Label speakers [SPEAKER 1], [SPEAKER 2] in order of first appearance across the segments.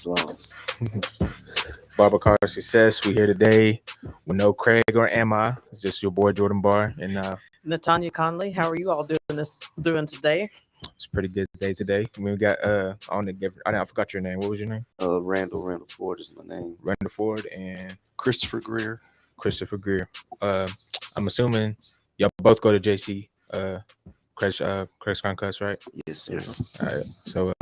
[SPEAKER 1] Loss, loss.
[SPEAKER 2] Barber Car Success. We here today with no Craig or Ammi. It's just your boy Jordan Barr, and
[SPEAKER 3] Natanya Conley, how are you all doing today?
[SPEAKER 2] it's a pretty good day today. We got I forgot your name. What was your name?
[SPEAKER 1] Randall Ford is my name.
[SPEAKER 2] Randall Ford and
[SPEAKER 4] Christopher Greer.
[SPEAKER 2] Christopher Greer. I'm assuming y'all both go to JC. Craig's Concuss, right?
[SPEAKER 1] Yes, sir.
[SPEAKER 4] Yes.
[SPEAKER 2] All right. So,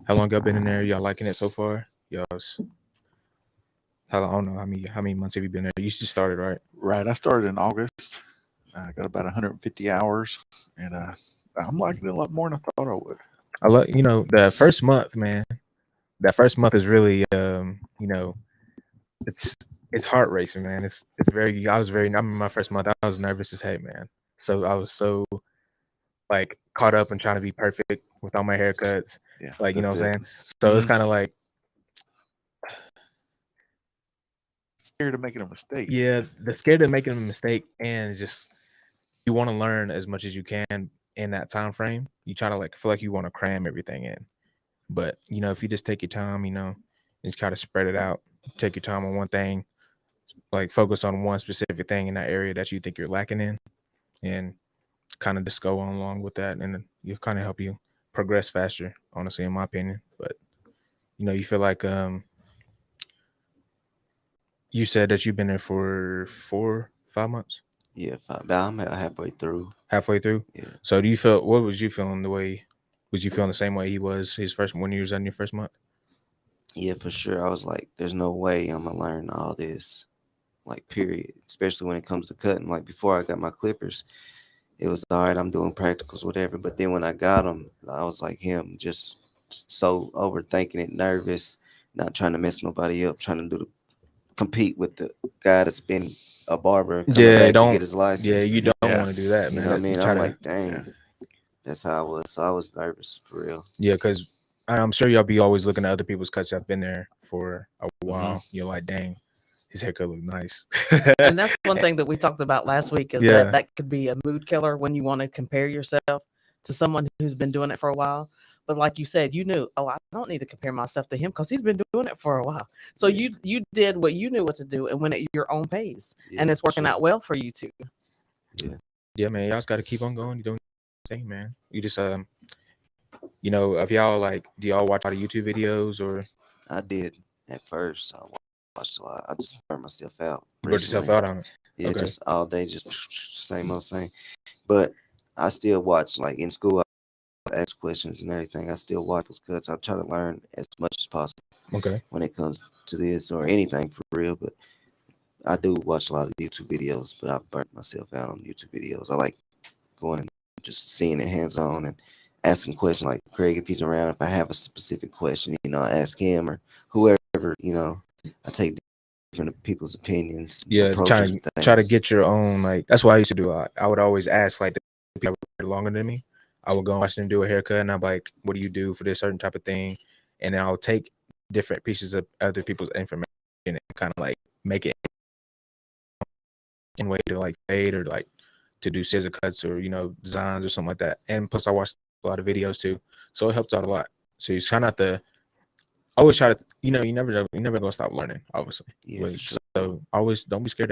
[SPEAKER 2] how long y'all been in there? Y'all liking it so far? Y'all's how I don't know how many months have you been there? You just started, right?
[SPEAKER 4] Right. I started in August. I got about 150 hours, and I'm liking it a lot more than I thought I would.
[SPEAKER 2] I love the first month, man. That first month is really it's heart racing, man. It's very I remember my first month I was nervous as heck, man. So I was so like caught up in trying to be perfect with all my haircuts.
[SPEAKER 4] Yeah.
[SPEAKER 2] Like, you know what I'm
[SPEAKER 4] that's
[SPEAKER 2] saying? So it's
[SPEAKER 4] Mhm.
[SPEAKER 2] kind of like
[SPEAKER 4] scared of making a mistake.
[SPEAKER 2] yeah, the scared of making a mistake and just you want to learn as much as you can in that time frame. You try to like feel like you want to cram everything in. But if you just take your time, and just try to spread it out, take your time on one thing, like focus on one specific thing in that area that you think you're lacking in, and kind of just go on along with that, and you'll kind of help you progress faster, honestly, in my opinion. But you feel like you said that you've been there for 5 months.
[SPEAKER 1] Yeah, I'm halfway through.
[SPEAKER 2] Halfway through.
[SPEAKER 1] Yeah.
[SPEAKER 2] So what was you feeling was you feeling the same way he was his first when you was on your first month?
[SPEAKER 1] Yeah, for sure. I was like, there's no way I'm gonna learn all this, like, period. Especially when it comes to cutting. Like, before I got my clippers, it was all right. I'm doing practicals, whatever. But then when I got them, I was like him, just so overthinking it, nervous, not trying to mess nobody up, trying to compete with the guy that's been a barber coming back to get his license.
[SPEAKER 2] Yeah, you don't
[SPEAKER 4] Yeah.
[SPEAKER 2] want to do that,
[SPEAKER 1] You
[SPEAKER 2] man.
[SPEAKER 1] know what I mean? I'm like, dang,
[SPEAKER 4] yeah.
[SPEAKER 1] that's how I was. So I was nervous for real.
[SPEAKER 2] Yeah, because I'm sure y'all be always looking at other people's cuts. I've been there for a while. You're like, dang, his haircut look nice.
[SPEAKER 3] And that's one thing that we talked about last week is
[SPEAKER 2] Yeah.
[SPEAKER 3] that could be a mood killer when you want to compare yourself to someone who's been doing it for a while. But like you said, you knew, I don't need to compare myself to him because he's been doing it for a while. So you did what you knew what to do and went at your own pace.
[SPEAKER 1] Yeah,
[SPEAKER 3] and it's working
[SPEAKER 1] sure.
[SPEAKER 3] out well for you too.
[SPEAKER 2] Yeah, man, y'all just got to keep on going. You doing your thing, man. You just if y'all like, do y'all watch a lot of YouTube videos or
[SPEAKER 1] I did at first. I watched a lot. I just burned myself out.
[SPEAKER 2] you put yourself
[SPEAKER 1] personally.
[SPEAKER 2] out on it?
[SPEAKER 1] Yeah,
[SPEAKER 2] Okay.
[SPEAKER 1] just all day, just same old same. But I still watch, like in school, I ask questions and everything. I still watch those cuts. I try to learn as much as possible
[SPEAKER 2] Okay.
[SPEAKER 1] when it comes to this or anything for real. But I do watch a lot of YouTube videos, but I burnt myself out on YouTube videos. I like going and just seeing it hands on and asking questions like Craig if he's around. If I have a specific question, I ask him or whoever. I take different people's opinions.
[SPEAKER 2] Yeah,
[SPEAKER 1] approaches and
[SPEAKER 2] try to
[SPEAKER 1] things.
[SPEAKER 2] get your own, like that's what I used to do. I would always ask like the people that were longer than me. I would go and watch them do a haircut, and I'm like, "What do you do for this certain type of thing?" And then I'll take different pieces of other people's information and kind of like make it in way to like fade or like to do scissor cuts or designs or something like that. And plus, I watched a lot of videos too, so it helps out a lot. So you try not to always try to you never know, you're never gonna stop learning, obviously.
[SPEAKER 1] Yeah, for sure.
[SPEAKER 2] So always don't be scared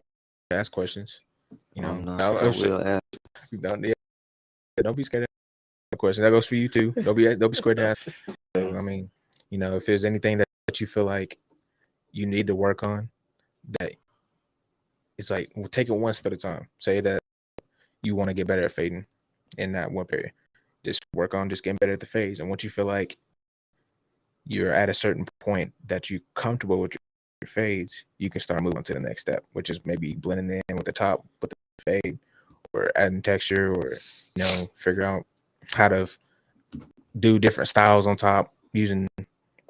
[SPEAKER 2] to ask questions.
[SPEAKER 1] I'm not.
[SPEAKER 2] I
[SPEAKER 1] I will ask.
[SPEAKER 2] don't be scared to ask questions. That goes for you too. Don't be scared to ask. So, I mean, if there's anything that you feel like you need to work on, that it's like we'll take it one step at a time. Say that you want to get better at fading in that one period. Just work on just getting better at the fades. And once you feel like you're at a certain point that you're comfortable with your fades, you can start moving on to the next step, which is maybe blending in with the top with the fade or adding texture or, figure out how to do different styles on top using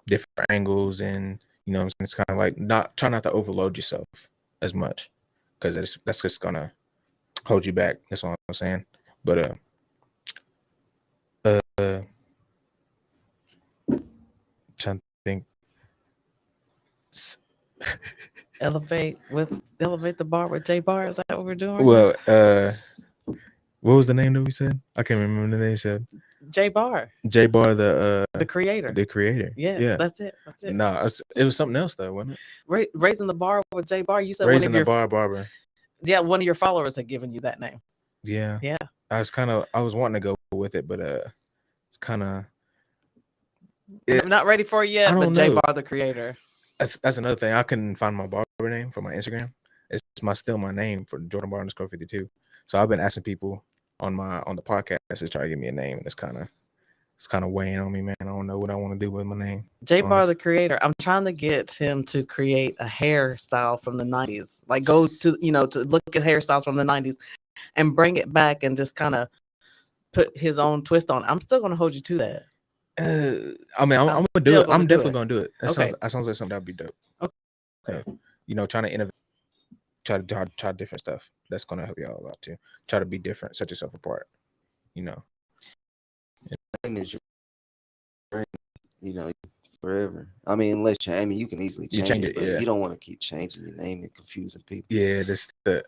[SPEAKER 2] different angles. And, it's kind of like try not to overload yourself as much because that's just going to hold you back. That's all I'm saying. But, trying to think.
[SPEAKER 3] Elevate the bar with J Barr. Is that what we're doing?
[SPEAKER 2] Well, what was the name that we said? I can't remember the name you said.
[SPEAKER 3] Barr,
[SPEAKER 2] Barr,
[SPEAKER 3] the creator.
[SPEAKER 2] the creator.
[SPEAKER 3] Yes,
[SPEAKER 2] Yeah.
[SPEAKER 3] that's it. That's it.
[SPEAKER 2] No, it was something else though, wasn't it?
[SPEAKER 3] Raising the bar with Barr. You said
[SPEAKER 2] Raising
[SPEAKER 3] one
[SPEAKER 2] the
[SPEAKER 3] of your
[SPEAKER 2] Bar Barber.
[SPEAKER 3] one of your followers had given you that name.
[SPEAKER 2] Yeah.
[SPEAKER 3] Yeah.
[SPEAKER 2] I was wanting to go with it, but it's kind of
[SPEAKER 3] I'm not ready for it yet,
[SPEAKER 2] I
[SPEAKER 3] but
[SPEAKER 2] don't know.
[SPEAKER 3] Barr, the creator.
[SPEAKER 2] That's another thing. I couldn't find my barber name for my Instagram. It's still my name for Jordan Barr underscore 52. So I've been asking people on the podcast to try to give me a name, and it's kind of weighing on me, man. I don't know what I want to do with my name.
[SPEAKER 3] Barr, the creator. I'm trying to get him to create a hairstyle from the 90s. Like go to to look at hairstyles from the 90s and bring it back and just kind of put his own twist on. I'm still gonna hold you to that.
[SPEAKER 2] I mean, I'm gonna do it. I'm definitely
[SPEAKER 3] it.
[SPEAKER 2] gonna do it. That
[SPEAKER 3] Okay.
[SPEAKER 2] sounds like something that'd be dope.
[SPEAKER 3] Okay.
[SPEAKER 2] Trying to innovate, try different stuff. That's gonna help y'all a lot too. Try to be different, set yourself apart.
[SPEAKER 1] Name is your brand, forever. I mean, unless you can easily change it, but
[SPEAKER 2] yeah.
[SPEAKER 1] you don't want to keep changing your name and confusing people.
[SPEAKER 2] Yeah,
[SPEAKER 1] But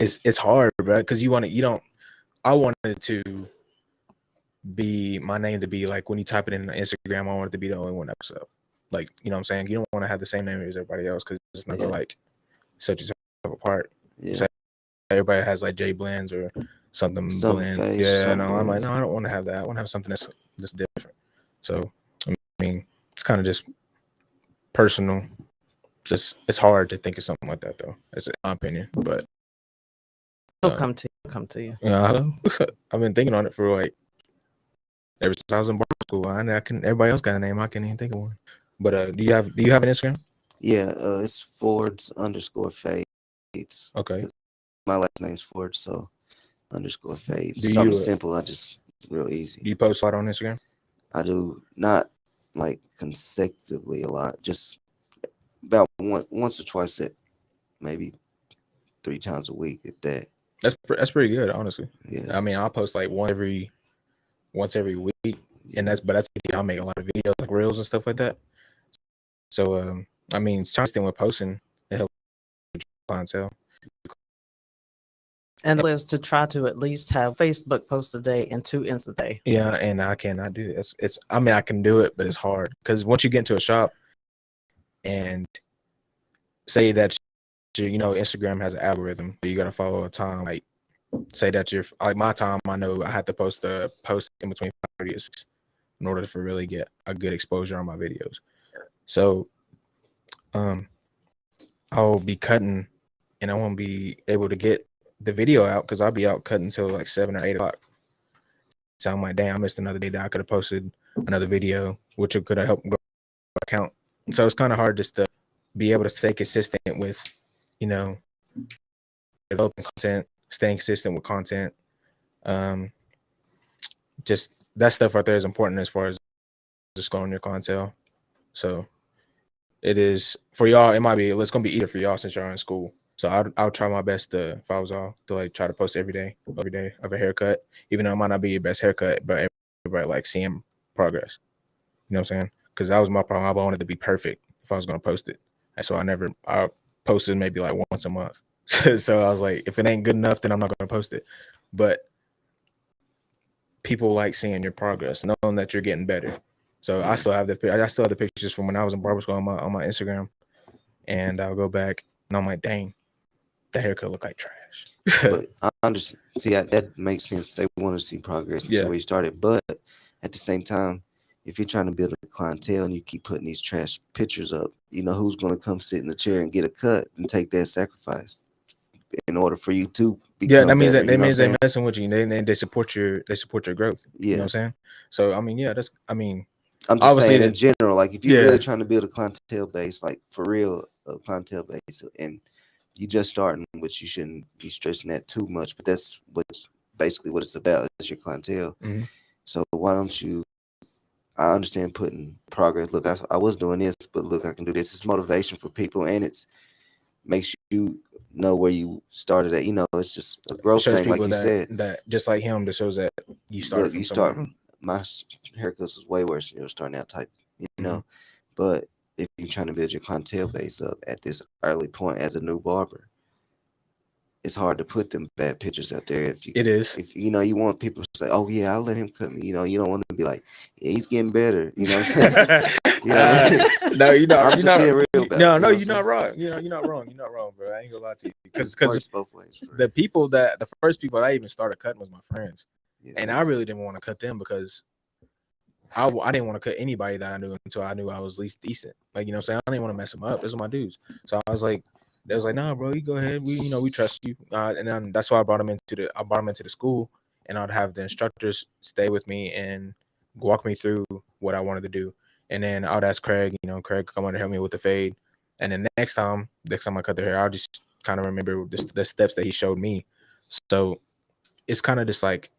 [SPEAKER 2] it's hard, bro, because I wanted to be my name to be like when you type it in Instagram, I want it to be the only one that pops up. Like, you know what I'm saying? You don't want to have the same name as everybody else because it's not gonna like set yourself apart.
[SPEAKER 1] Yeah.
[SPEAKER 2] So everybody has like J Blends or something blend.
[SPEAKER 1] Face,
[SPEAKER 2] Yeah, no, I'm like, no, I don't want to have that. I want to have something that's different. So I mean, it's kind of just personal. It's hard to think of something like that though. That's my opinion, but
[SPEAKER 3] It'll come to you.
[SPEAKER 2] Yeah, I've been thinking on it for like ever since I was in Barber school. Everybody else got a name. I can't even think of one. But do you have an Instagram?
[SPEAKER 1] Yeah, it's Fords _ Fades.
[SPEAKER 2] Okay.
[SPEAKER 1] My last name's Ford, so _ Fades.
[SPEAKER 2] Do
[SPEAKER 1] Something
[SPEAKER 2] you,
[SPEAKER 1] simple. I just real easy.
[SPEAKER 2] Do you post a lot on Instagram?
[SPEAKER 1] I do not like consecutively a lot. Just about once or twice maybe 3 times a week at that.
[SPEAKER 2] That's pretty good, honestly.
[SPEAKER 1] Yeah.
[SPEAKER 2] I mean, I'll post like once every week,
[SPEAKER 1] Yeah.
[SPEAKER 2] and that's I'll make a lot of videos like reels and stuff like that. So I mean, trying to stay with posting it helps clientele.
[SPEAKER 3] And is to try to at least have Facebook posts a day and 2 Insta a day.
[SPEAKER 2] Yeah, and I cannot do it. It's I mean, I can do it, but it's hard because once you get into a shop and say that Instagram has an algorithm, so you got to follow a time. Like say that you're like my time. I know I have to post a post in between 5:30 and 6 in order to really get a good exposure on my videos. So I'll be cutting and I won't be able to get the video out because I'll be out cutting until like 7 or 8 o'clock. So I'm like, damn, I missed another day that I could have posted another video, which could have helped grow my account. So it's kind of hard just to be able to stay consistent with, developing content, staying consistent with content. Just that stuff right there is important as far as just growing your clientele. So it is for y'all. It's gonna be easier for y'all since y'all in school. So I'll try my best if I was all to like try to post every day of a haircut, even though it might not be your best haircut, but everybody like seeing progress. You know what I'm saying? Because that was my problem. I wanted to be perfect if I was gonna post it, and so I posted maybe like once a month. So I was like, if it ain't good enough, then I'm not gonna post it. But people like seeing your progress, knowing that you're getting better. So I still have the pictures from when I was in barber school on my Instagram, and I'll go back and I'm like, dang, the haircut look like trash.
[SPEAKER 1] But I understand. See, that makes sense. They want to see progress and see where you started. But at the same time, if you're trying to build a clientele and you keep putting these trash pictures up, who's going to come sit in the chair and get a cut and take that sacrifice in order for you to become
[SPEAKER 2] that means
[SPEAKER 1] better,
[SPEAKER 2] they're messing with you. They support your growth.
[SPEAKER 1] Yeah.
[SPEAKER 2] You know what I'm saying? So I mean,
[SPEAKER 1] I'm just saying in general, like if you're really trying to build a clientele base, like for real, a clientele base, and you just starting, which you shouldn't be stressing that too much, but that's basically what it's about, is your clientele.
[SPEAKER 2] Mm-hmm.
[SPEAKER 1] So why don't you, I understand putting progress. Look, I was doing this, but look, I can do this. It's motivation for people, and it's makes you know where you started at. It's just a growth thing, like you said.
[SPEAKER 2] That just like him, that shows that you started.
[SPEAKER 1] Look, my haircuts was way worse than starting out type,
[SPEAKER 2] Mm-hmm.
[SPEAKER 1] But if you're trying to build your clientele base up at this early point as a new barber, it's hard to put them bad pictures out there
[SPEAKER 2] It is.
[SPEAKER 1] if you know you want people to say, oh yeah, I'll let him cut me. You know, you don't want to be like, yeah, he's getting better. You know what I'm saying? You know what I mean?
[SPEAKER 2] No, you're not.
[SPEAKER 1] I'm
[SPEAKER 2] You're
[SPEAKER 1] just
[SPEAKER 2] not.
[SPEAKER 1] being real about
[SPEAKER 2] No,
[SPEAKER 1] it,
[SPEAKER 2] no,
[SPEAKER 1] you know
[SPEAKER 2] you're
[SPEAKER 1] what I'm
[SPEAKER 2] not wrong. You know, you're not wrong. You're not wrong, bro. I ain't gonna lie to you
[SPEAKER 1] saying? It
[SPEAKER 2] because
[SPEAKER 1] works both ways. For
[SPEAKER 2] the people that the first people I even started cutting was my friends,
[SPEAKER 1] yeah,
[SPEAKER 2] and I really didn't want to cut them because I didn't want to cut anybody that I knew until I knew I was at least decent. Like, you know what I'm saying? I didn't want to mess them up. Those are my dudes. So I was like, they was like, nah, bro, you go ahead. We trust you. And then that's why I brought them into the school, and I'd have the instructors stay with me and walk me through what I wanted to do. And then I'd ask Craig, Craig come on to help me with the fade. And then next time I cut their hair, I'll just kind of remember the steps that he showed me. So it's kind of just like,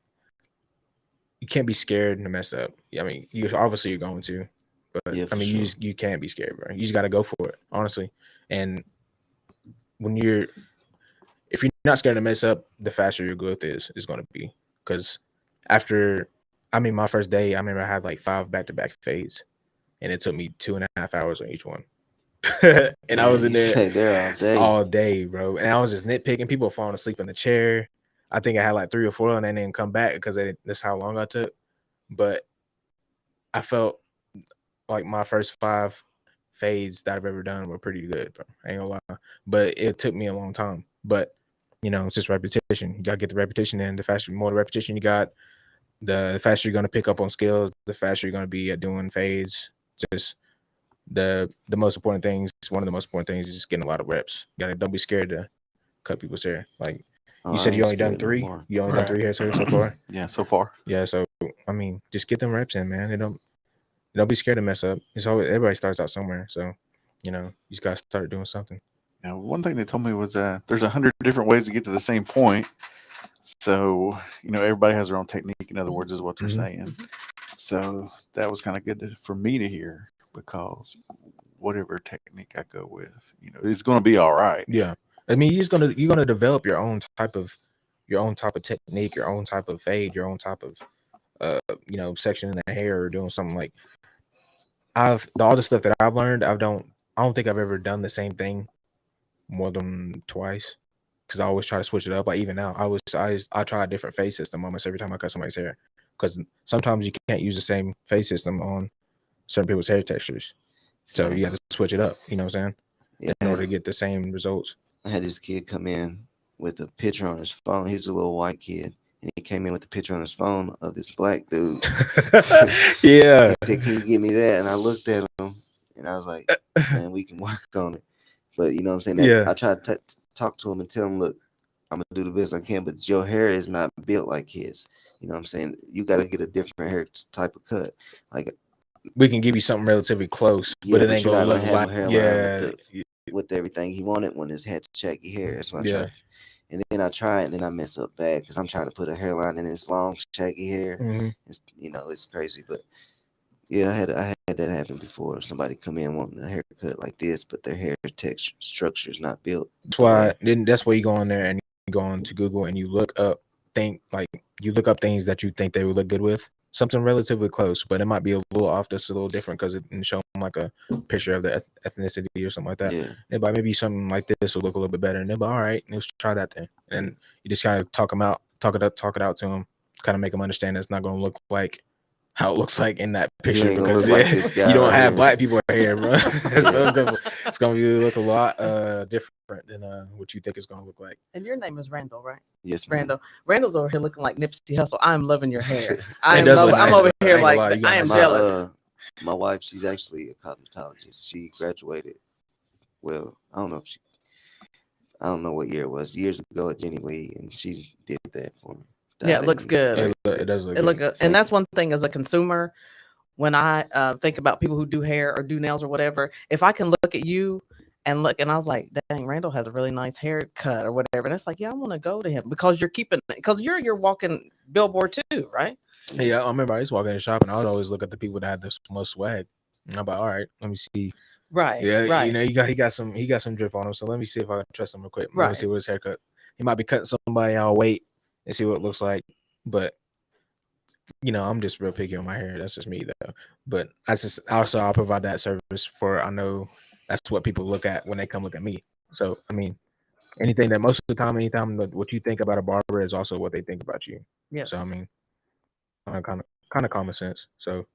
[SPEAKER 2] you can't be scared to mess up. I mean, you obviously you're going to, but
[SPEAKER 1] yeah,
[SPEAKER 2] I mean,
[SPEAKER 1] sure.
[SPEAKER 2] you can't be scared, bro. You just got to go for it, honestly. And when if you're not scared to mess up, the faster your growth is going to be. Because my first day, I remember I had like 5 back-to-back fades, and it took me 2.5 hours on each one. And I was in
[SPEAKER 1] you
[SPEAKER 2] there
[SPEAKER 1] stay there
[SPEAKER 2] all day, bro. And I was just nitpicking. People falling asleep in the chair. I think I had like 3 or 4, and they didn't come back because that's how long I took. But I felt like my first 5 fades that I've ever done were pretty good, bro. I ain't gonna lie. But it took me a long time. But it's just repetition. You gotta get the repetition in. The more the repetition you got, the faster you're gonna pick up on skills, the faster you're gonna be at doing fades. Just the most important things, one of the most important things is just getting a lot of reps. Don't be scared to cut people's hair. Like
[SPEAKER 1] Oh,
[SPEAKER 2] you
[SPEAKER 1] I
[SPEAKER 2] said,
[SPEAKER 1] ain't
[SPEAKER 2] you only done
[SPEAKER 1] scared no
[SPEAKER 2] 3.
[SPEAKER 1] more.
[SPEAKER 2] You only done 3 hairs so far.
[SPEAKER 4] Yeah, so far.
[SPEAKER 2] Yeah, so I mean, just get them reps in, man. Don't be scared to mess up. It's always everybody starts out somewhere, so you just gotta start doing something.
[SPEAKER 4] One thing they told me was there's 100 different ways to get to the same point. So everybody has their own technique. In other words, is what they're saying. So that was kind of good for me to hear, because whatever technique I go with, it's going to be all right.
[SPEAKER 2] Yeah, I mean, you're gonna develop your own type of technique, your own type of fade, your own type of section in the hair, or doing something like all the stuff that I've learned. I don't think I've ever done the same thing more than twice, because I always try to switch it up. Like even now, I try a different fade system almost every time I cut somebody's hair, because sometimes you can't use the same fade system on certain people's hair textures, so you have to switch it up. You know what I'm saying?
[SPEAKER 1] Yeah,
[SPEAKER 2] In order to get the same results.
[SPEAKER 1] I had this kid come in with a picture on his phone. He's a little white kid, and he came in with a picture on his phone of this black dude.
[SPEAKER 2] Yeah.
[SPEAKER 1] He said, "Can you give me that?" And I looked at him, and I was like, "Man, we can work on it." But you know what I'm saying?
[SPEAKER 2] Yeah.
[SPEAKER 1] I tried to talk to him and tell him, "Look, I'm gonna do the best I can, but your hair is not built like his. You know what I'm saying? You got to get a different hair type of cut. Like
[SPEAKER 2] we can give you something relatively close, but it ain't
[SPEAKER 1] you're
[SPEAKER 2] gonna
[SPEAKER 1] not
[SPEAKER 2] look
[SPEAKER 1] gonna have
[SPEAKER 2] like
[SPEAKER 1] a hairline with everything he wanted when his had shaggy hair. That's what I tried. And then I try it, and then I mess up bad because I'm trying to put a hairline in his long shaggy hair.
[SPEAKER 2] Mm-hmm.
[SPEAKER 1] It's crazy, but yeah, I had that happen before. Somebody come in wanting a haircut like this, but their hair texture structure is not built.
[SPEAKER 2] That's why you go on there and you go on to Google and you look up things that you think they would look good with. Something relatively close, but it might be a little off, just a little different, because it didn't show them like a picture of the ethnicity or something like that.
[SPEAKER 1] Yeah.
[SPEAKER 2] But maybe something like this will look a little bit better, and they'll be all right. Let's try that then. And you just kind of talk it out to them, kind of make them understand it's not going to look like how it looks like in that picture, because
[SPEAKER 1] like this guy
[SPEAKER 2] you don't have
[SPEAKER 1] here.
[SPEAKER 2] black people here, bro. So it's gonna look a lot different than what you think it's gonna look like.
[SPEAKER 3] And your name is Randall, right?
[SPEAKER 1] Yes,
[SPEAKER 3] Randall. Randall's over here looking like Nipsey Hussle. I'm loving your hair.
[SPEAKER 2] I'm
[SPEAKER 3] over here like I am jealous.
[SPEAKER 1] My wife, she's actually a cosmetologist. She graduated. Well, I don't know what year it was. Years ago at Jenny Lee, and she did that for me.
[SPEAKER 3] Yeah, it looks good.
[SPEAKER 2] It does look good.
[SPEAKER 3] And that's one thing as a consumer. When I think about people who do hair or do nails or whatever, if I can look at you and I was like, dang, Randall has a really nice haircut or whatever. And it's like, yeah, I want to go to him because you're walking billboard too, right?
[SPEAKER 2] Yeah, I remember I used to walk in the shop and I would always look at the people that had the most swag. And I'm like, all right, let me see.
[SPEAKER 3] Right.
[SPEAKER 2] Yeah,
[SPEAKER 3] right.
[SPEAKER 2] he got some drip on him. So let me see if I can trust him real quick. Let me see what his haircut. He might be cutting somebody. I'll wait and see what it looks like. But I'm just real picky on my hair. That's just me though. But I'll provide that service I know that's what people look at when they come look at me. So I mean, anything that most of the time, anytime that what you think about a barber is also what they think about you.
[SPEAKER 3] Yes.
[SPEAKER 2] So I mean, kind of common sense. So,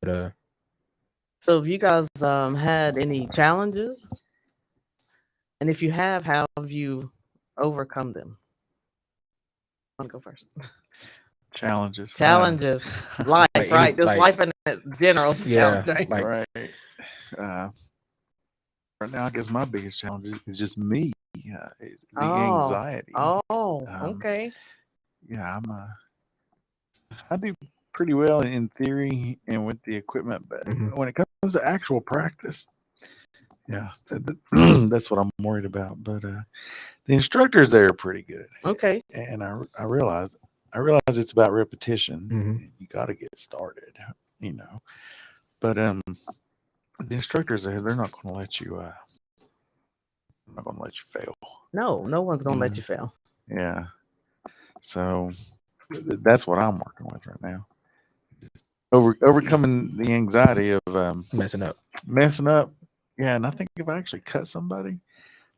[SPEAKER 2] but
[SPEAKER 3] So have you guys had any challenges? And if you have, how have you overcome them? I want to go first.
[SPEAKER 4] Challenges.
[SPEAKER 3] Challenges, life,
[SPEAKER 2] Like
[SPEAKER 3] right?
[SPEAKER 2] any-
[SPEAKER 3] Just
[SPEAKER 2] like-
[SPEAKER 3] life in general is a
[SPEAKER 2] Yeah,
[SPEAKER 3] challenge, right?
[SPEAKER 2] like
[SPEAKER 4] Right. Uh, right now, I guess my biggest challenge is just me. The anxiety.
[SPEAKER 3] Oh,
[SPEAKER 4] Um,
[SPEAKER 3] okay.
[SPEAKER 4] Yeah, I do pretty well in theory and with the equipment, but
[SPEAKER 2] Mhm.
[SPEAKER 4] when it comes to actual practice, yeah, that's what I'm worried about. But the instructors there are pretty good,
[SPEAKER 3] Okay.
[SPEAKER 4] and I realize it's about repetition.
[SPEAKER 2] Mhm.
[SPEAKER 4] And you got to get started, you know. But the instructors there, they're not going to let you. Not going to let you fail.
[SPEAKER 3] No, no one's gonna let you fail.
[SPEAKER 4] Yeah. So that's what I'm working with right now. Overcoming the anxiety of
[SPEAKER 2] messing up.
[SPEAKER 4] messing up. Yeah, and I think if I actually cut somebody,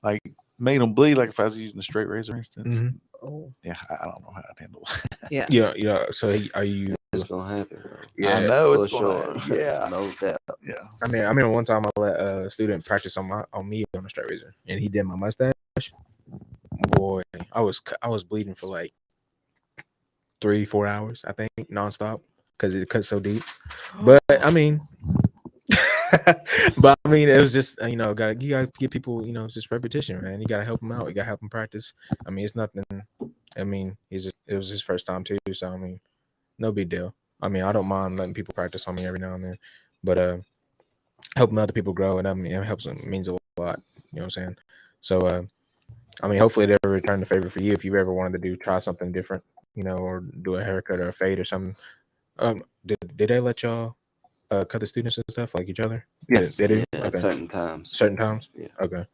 [SPEAKER 4] like made them bleed, like if I was using a straight razor, for instance,
[SPEAKER 2] Mhm.
[SPEAKER 3] Oh,
[SPEAKER 4] yeah, I don't know how I'd handle it.
[SPEAKER 3] yeah.
[SPEAKER 2] Yeah. So are you?
[SPEAKER 1] It's gonna happen, bro.
[SPEAKER 4] I
[SPEAKER 2] Yeah.
[SPEAKER 4] know
[SPEAKER 1] For
[SPEAKER 4] it's
[SPEAKER 1] sure.
[SPEAKER 4] gonna. Yeah,
[SPEAKER 1] No doubt.
[SPEAKER 4] yeah.
[SPEAKER 2] I mean, one time I let a student practice on me on a straight razor, and he did my mustache. Boy, I was bleeding for like 3-4 hours, I think, nonstop because it cut so deep. But I mean, but I mean, it was just you gotta give people it's just repetition, man. You gotta help them out. You gotta help them practice. I mean, it's nothing. I mean, it was his first time too, so I mean, no big deal. I mean, I don't mind letting people practice on me every now and then, but helping other people grow, and I mean, it helps them means a lot. You know what I'm saying? So, I mean, hopefully they'll return the favor for you if you ever wanted to try something different, or do a haircut or a fade or something. Did they let y'all cut the students and stuff like each other?
[SPEAKER 4] Yes.
[SPEAKER 2] They do.
[SPEAKER 1] Yeah, at
[SPEAKER 2] Okay.
[SPEAKER 1] certain times.
[SPEAKER 2] Certain times.
[SPEAKER 1] Yeah.
[SPEAKER 2] Okay.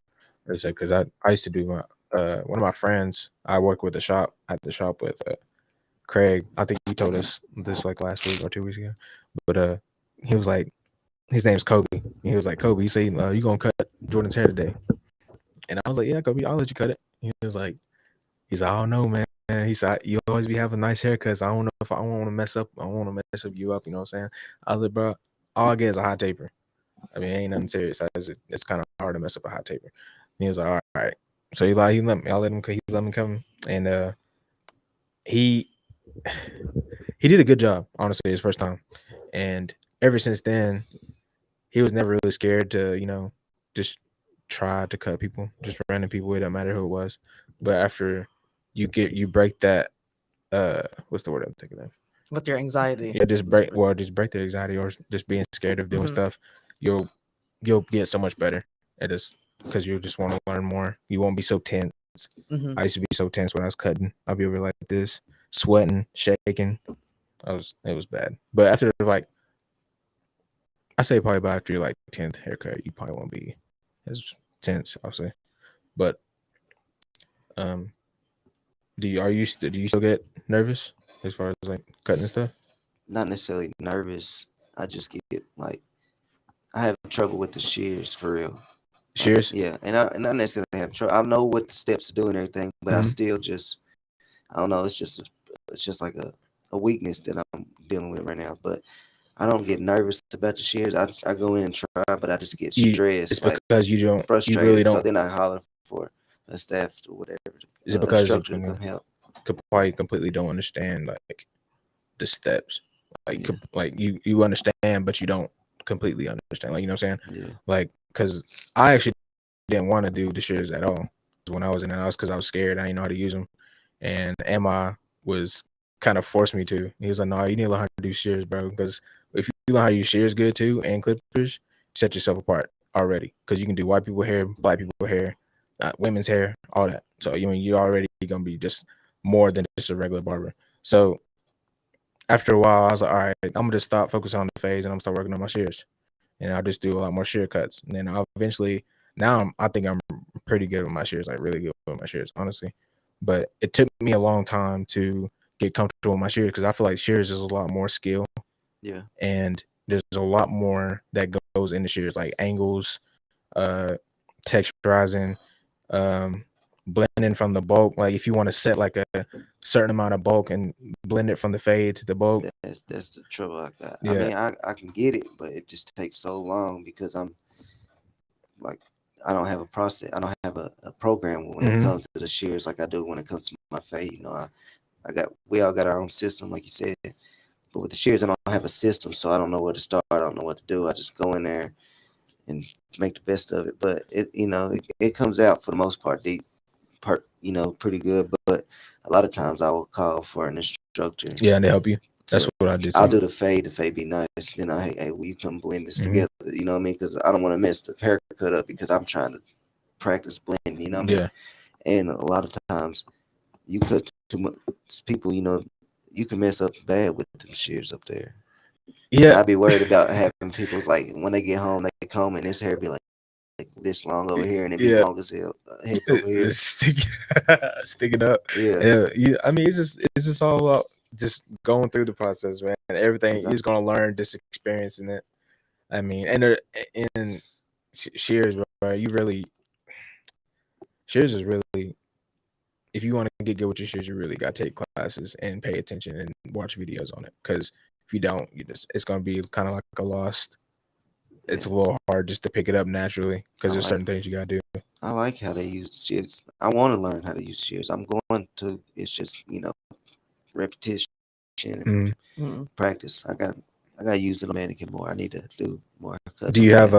[SPEAKER 2] Because I used to do my one of my friends. I work with at the shop with Craig. I think he told us this like last week or 2 weeks ago, but he was like, his name's Kobe. He was like, Kobe, you say you gonna cut Jordan's hair today? And I was like, yeah, Kobe, I'll let you cut it. He's like, I don't know, man. He said, you always be having nice haircuts. I don't know if I don't want to mess up. I don't want to mess up you up. You know what I'm saying? I was like, bro, all I get is a hot taper. I mean, it ain't nothing serious. It's kind of hard to mess up a hot taper. And he was like, all right. So he let me. I let him. He let me come, and he he did a good job. Honestly, his first time, and ever since then, he was never really scared to just try to cut people, just random people. It don't matter who it was. But after you break that what's the word I'm thinking of?
[SPEAKER 3] With your anxiety.
[SPEAKER 2] Yeah, just break the anxiety or just being scared of doing
[SPEAKER 3] Mhm.
[SPEAKER 2] stuff. You'll get so much better at this because you just want to learn more. You won't be so tense.
[SPEAKER 3] Hmm.
[SPEAKER 2] I used to be so tense when I was cutting. I'd be over like this, sweating, shaking. It was bad. But after like I say probably about after your like 10th haircut, you probably won't be as tense, I'll say. But um do you still get nervous as far as like cutting and stuff?
[SPEAKER 1] Not necessarily nervous. I just get like I have trouble with the shears for real.
[SPEAKER 2] Shears?
[SPEAKER 1] Yeah, and I not necessarily have trouble. I know what the steps to do and everything, but I
[SPEAKER 2] Mhm.
[SPEAKER 1] still just I don't know. It's just like a weakness that I'm dealing with right now. But I don't get nervous about the shears. I go in and try, but I just get stressed,
[SPEAKER 2] It's
[SPEAKER 1] like
[SPEAKER 2] because you
[SPEAKER 1] frustrated.
[SPEAKER 2] really
[SPEAKER 1] So
[SPEAKER 2] don't.
[SPEAKER 1] then I holler for a staff or whatever,
[SPEAKER 2] Is it because you
[SPEAKER 1] instructor to come help.
[SPEAKER 2] probably completely don't understand like the steps? Like
[SPEAKER 1] Yeah.
[SPEAKER 2] like you understand, but you don't completely understand. Like you know what I'm saying?
[SPEAKER 1] Yeah.
[SPEAKER 2] Like because I actually didn't want to do the shears at all when I was in the house because I was scared. I didn't know how to use them, and Emma was kind of forced me to. He was like, "No, you need to learn how to do shears, bro. Because if you learn how to use shears good too and clippers, set yourself apart already. Because you can do white people hair, black people hair, women's hair, all that. So you mean you're already gonna be just more than just a regular barber. So after a while, I was like, all right, I'm gonna just stop focusing on the fades and I'm gonna start working on my shears, and I'll just do a lot more shear cuts. And then I'll eventually now I think I'm pretty good with my shears, like really good with my shears, honestly. But it took me a long time to get comfortable with my shears because I feel like shears is a lot more skill
[SPEAKER 1] Yeah.
[SPEAKER 2] and there's a lot more that goes into shears, like angles, uh, texturizing, um, blending from the bulk. Like if you want to set like a certain amount of bulk and blend it from the fade to the bulk.
[SPEAKER 1] That's the trouble I got. I
[SPEAKER 2] Yeah.
[SPEAKER 1] mean, I can get it, but it just takes so long because I'm like, I don't have a process. I don't have a program when it
[SPEAKER 2] Mhm.
[SPEAKER 1] comes to the shears like I do when it comes to my fade. We all got our own system, like you said. But with the shears, I don't have a system, so I don't know where to start. I don't know what to do. I just go in there and make the best of it. But it comes out for the most part, pretty good. But a lot of times I will call for an instructor.
[SPEAKER 2] Yeah, and they help you. That's
[SPEAKER 1] to-
[SPEAKER 2] what I do.
[SPEAKER 1] I'll
[SPEAKER 2] Too.
[SPEAKER 1] do the fade. The fade be nice. Then hey, will you come blend this
[SPEAKER 2] Mhm.
[SPEAKER 1] together? You know what I mean? Because I don't want to mess the haircut up because I'm trying to practice blending. You know what I mean?
[SPEAKER 2] Yeah.
[SPEAKER 1] And a lot of times you cut too much. People, you can mess up bad with them shears up there.
[SPEAKER 2] Yeah.
[SPEAKER 1] I'd be worried about having people like when they get home, they comb and this hair be like this long over here and it be
[SPEAKER 2] Yeah.
[SPEAKER 1] long as hell head over here.
[SPEAKER 2] Sticking up.
[SPEAKER 1] Yeah.
[SPEAKER 2] I mean, it's just all about just going through the process, man. Everything you're just gonna learn, just experiencing it. I mean, and shears, bro. Shears is really. If you want to get good with your shears, you really got to take classes and pay attention and watch videos on it. Because if you don't, it's gonna be kind of like a lost. It's a little hard just to pick it up naturally because there's certain things you gotta do.
[SPEAKER 1] I like how they use shears. I want to learn how to use shears. I'm going to. It's just repetition and practice. I got to use the mannequin more. I need to do more cuts.
[SPEAKER 2] Do you have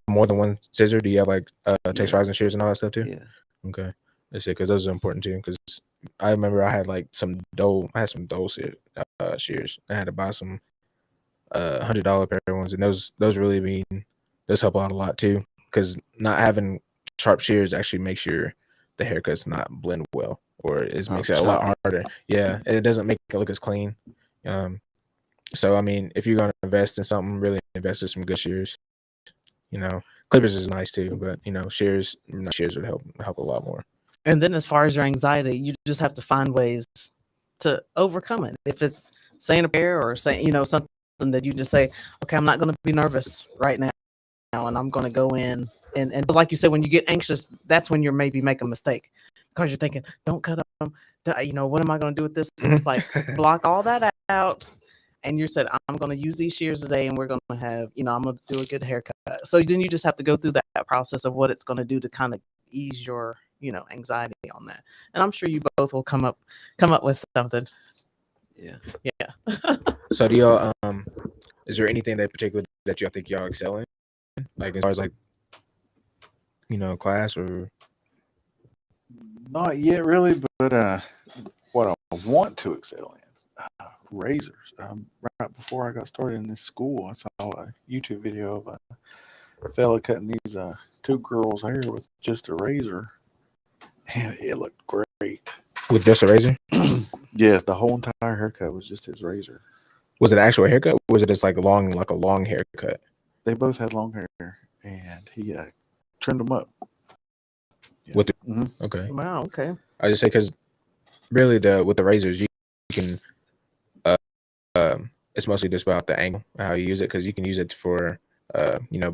[SPEAKER 2] more than one scissor? Do you have like text rising shears and all that stuff too?
[SPEAKER 1] Yeah.
[SPEAKER 2] Okay, let's see, because those are important too. Because I remember I had like some Dole shears. I had to buy some $100 pair of ones, and those really those help out a lot too. Because not having sharp shears actually makes the haircuts not blend well, or it makes it a lot harder. Yeah, it doesn't make it look as clean. So I mean, if you're gonna invest in something, really invest in some good shears. Clippers is nice too, but shears would help a lot more.
[SPEAKER 3] And then as far as your anxiety, you just have to find ways to overcome it. If it's saying a prayer or saying, something that you just say, okay, I'm not going to be nervous right now. And I'm going to go in. And like you said, when you get anxious, that's when you're maybe making a mistake because you're thinking, don't cut them. What am I going to do with this? And it's like, block all that out. And you said, I'm going to use these shears today and we're going to have, I'm going to do a good haircut. So then you just have to go through that process of what it's going to do to kind of ease your, anxiety on that. And I'm sure you both will come up with something.
[SPEAKER 1] Yeah.
[SPEAKER 3] Yeah.
[SPEAKER 2] So do y'all, is there anything that particular that y'all think y'all excel in? Like as far as like, class or?
[SPEAKER 4] Not yet, really, but what I want to excel in, razors. Right before I got started in this school, I saw a YouTube video of a fella cutting these two girls' hair with just a razor, and it looked great.
[SPEAKER 2] With just a razor?
[SPEAKER 4] Yeah, the whole entire haircut was just his razor.
[SPEAKER 2] Was it an actual haircut, or was it just like a long haircut?
[SPEAKER 4] They both had long hair, and he trimmed them up. Yeah.
[SPEAKER 2] With okay.
[SPEAKER 3] Wow. Okay.
[SPEAKER 2] I just say because really with the razors you can it's mostly just about the angle how you use it, because you can use it for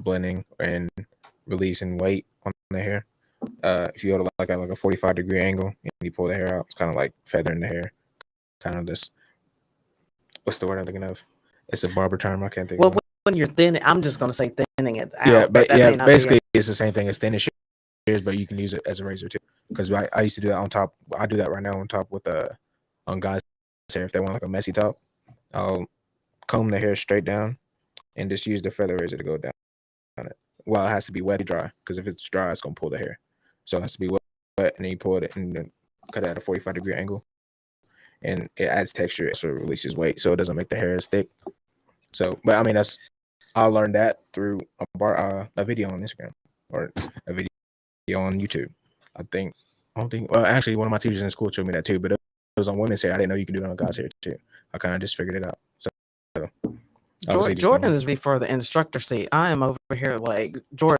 [SPEAKER 2] blending and releasing weight on the hair. If you go to like a 45-degree angle and you pull the hair out, it's kind of like feathering the hair, kind of this. What's the word I'm thinking of? It's a barber term. I can't think.
[SPEAKER 3] Well, when you're thinning, I'm just going to say thinning it out.
[SPEAKER 2] Yeah, but basically it's the same thing as thinning shears, but you can use it as a razor too. Because I used to do that on top. I do that right now on top with on guys' hair. If they want like a messy top, I'll comb the hair straight down and just use the feather razor to go down it. Well, it has to be wet and dry, because if it's dry, it's gonna pull the hair. So it has to be wet, and then you pull it and then cut it at a 45-degree angle, and it adds texture, so it releases weight, so it doesn't make the hair as thick. So, but I mean, I learned that through a video on Instagram or a video on YouTube. I don't think. Well, actually, one of my teachers in school showed me that too, but it was on women's hair. I didn't know you can do it on guys' hair too. I kind of just figured it out. So
[SPEAKER 3] Jordan is before the instructor seat. I am over here like, Jordan,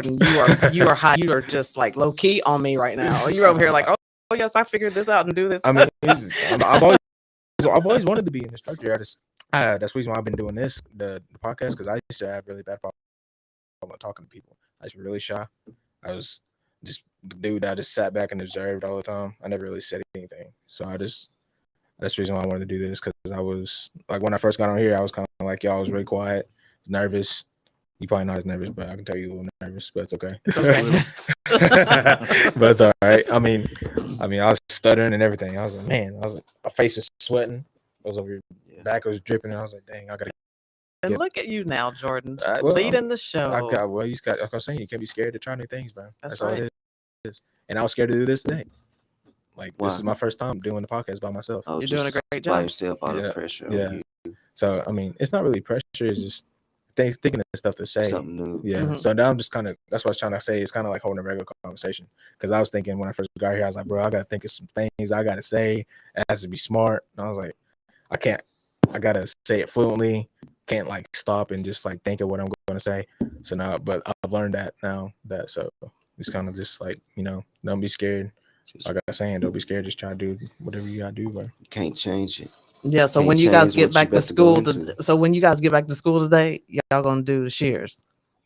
[SPEAKER 3] you are high. You are just like low key on me right now. You're over here like, oh yes, I figured this out and do this.
[SPEAKER 2] I mean, I've always wanted to be an instructor. That's the reason why I've been doing the podcast, because I used to have really bad problem talking to people. I was really shy. I was just dude that just sat back and observed all the time. I never really said anything. So that's the reason why I wanted to do this, because I was like, when I first got on here, I was kind of like y'all. I was really quiet, nervous. You probably not as nervous, but I can tell you a little nervous, but it's okay. But it's all right. I mean, I was stuttering and everything. I was like, man, my face is sweating. I was over here, back was dripping, and I was like, dang, I gotta.
[SPEAKER 3] And look at you now, Jordan,
[SPEAKER 2] Well,
[SPEAKER 3] leading the show.
[SPEAKER 2] You got. Like I was saying, you can't be scared to try new things, bro.
[SPEAKER 3] That's
[SPEAKER 2] all
[SPEAKER 3] right.
[SPEAKER 2] it is. And I was scared to do this today. Like,
[SPEAKER 1] Wow.
[SPEAKER 2] this is my first time doing the podcast by myself.
[SPEAKER 1] Oh,
[SPEAKER 3] You're doing a
[SPEAKER 1] just
[SPEAKER 3] great
[SPEAKER 1] by
[SPEAKER 3] job.
[SPEAKER 1] yourself, all the pressure on
[SPEAKER 2] Yeah.
[SPEAKER 1] you.
[SPEAKER 2] So I mean, it's not really pressure. It's just thinking of stuff to say.
[SPEAKER 1] Something new.
[SPEAKER 2] Yeah.
[SPEAKER 3] Mhm.
[SPEAKER 2] So now I'm just kind of, that's what I was trying to say. It's kind of like holding a regular conversation. Because I was thinking when I first got here, I was like, bro, I got to think of some things I got to say. It has to be smart. And I was like, I got to say it fluently. Can't like stop and just like think of what I'm going to say. So now, but I've learned that now, so it's kind of just like, don't be scared. Like I was saying, don't be scared. Just try to do whatever you got to do, bro.
[SPEAKER 1] You can't change it.
[SPEAKER 3] Yeah. So
[SPEAKER 1] Can't
[SPEAKER 3] when you guys
[SPEAKER 1] change
[SPEAKER 3] get
[SPEAKER 1] what you
[SPEAKER 3] back to
[SPEAKER 1] about to go
[SPEAKER 3] school,
[SPEAKER 1] into.
[SPEAKER 3] so when you guys get back to school today, y'all gonna do the shears.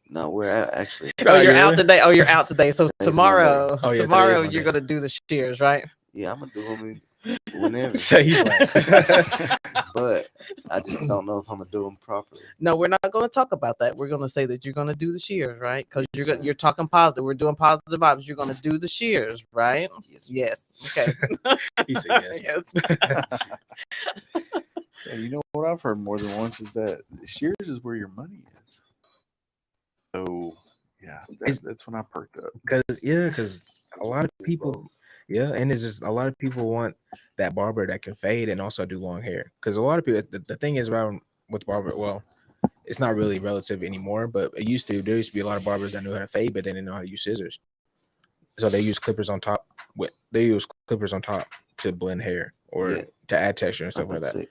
[SPEAKER 1] No, we're actually.
[SPEAKER 3] Oh, you're out
[SPEAKER 2] really?
[SPEAKER 3] today. Oh, you're out today. So
[SPEAKER 1] Today's
[SPEAKER 3] tomorrow,
[SPEAKER 1] Monday.
[SPEAKER 2] Oh, yeah,
[SPEAKER 3] tomorrow
[SPEAKER 2] today's
[SPEAKER 3] you're
[SPEAKER 2] Monday.
[SPEAKER 3] gonna do the shears, right?
[SPEAKER 1] Yeah, I'm gonna do them whenever.
[SPEAKER 2] So he's like,
[SPEAKER 1] But I just don't know if I'm gonna do them properly.
[SPEAKER 3] No, we're not gonna talk about that. We're gonna say that you're gonna do the shears, right? Because
[SPEAKER 1] Yes,
[SPEAKER 3] you're talking positive. We're doing positive vibes. You're gonna do the shears, right?
[SPEAKER 1] Yes.
[SPEAKER 3] Okay.
[SPEAKER 2] he said yes.
[SPEAKER 4] Yeah, you know what I've heard more than once is that shears is where your money is. So yeah, that's when I perked up.
[SPEAKER 2] Because a lot of people, and it's just a lot of people want that barber that can fade and also do long hair. Because a lot of people, the thing is around with barber, well, it's not really relative anymore, but there used to be a lot of barbers that knew how to fade, but they didn't know how to use scissors. So they use clippers on top. To blend hair or to add texture and stuff like that.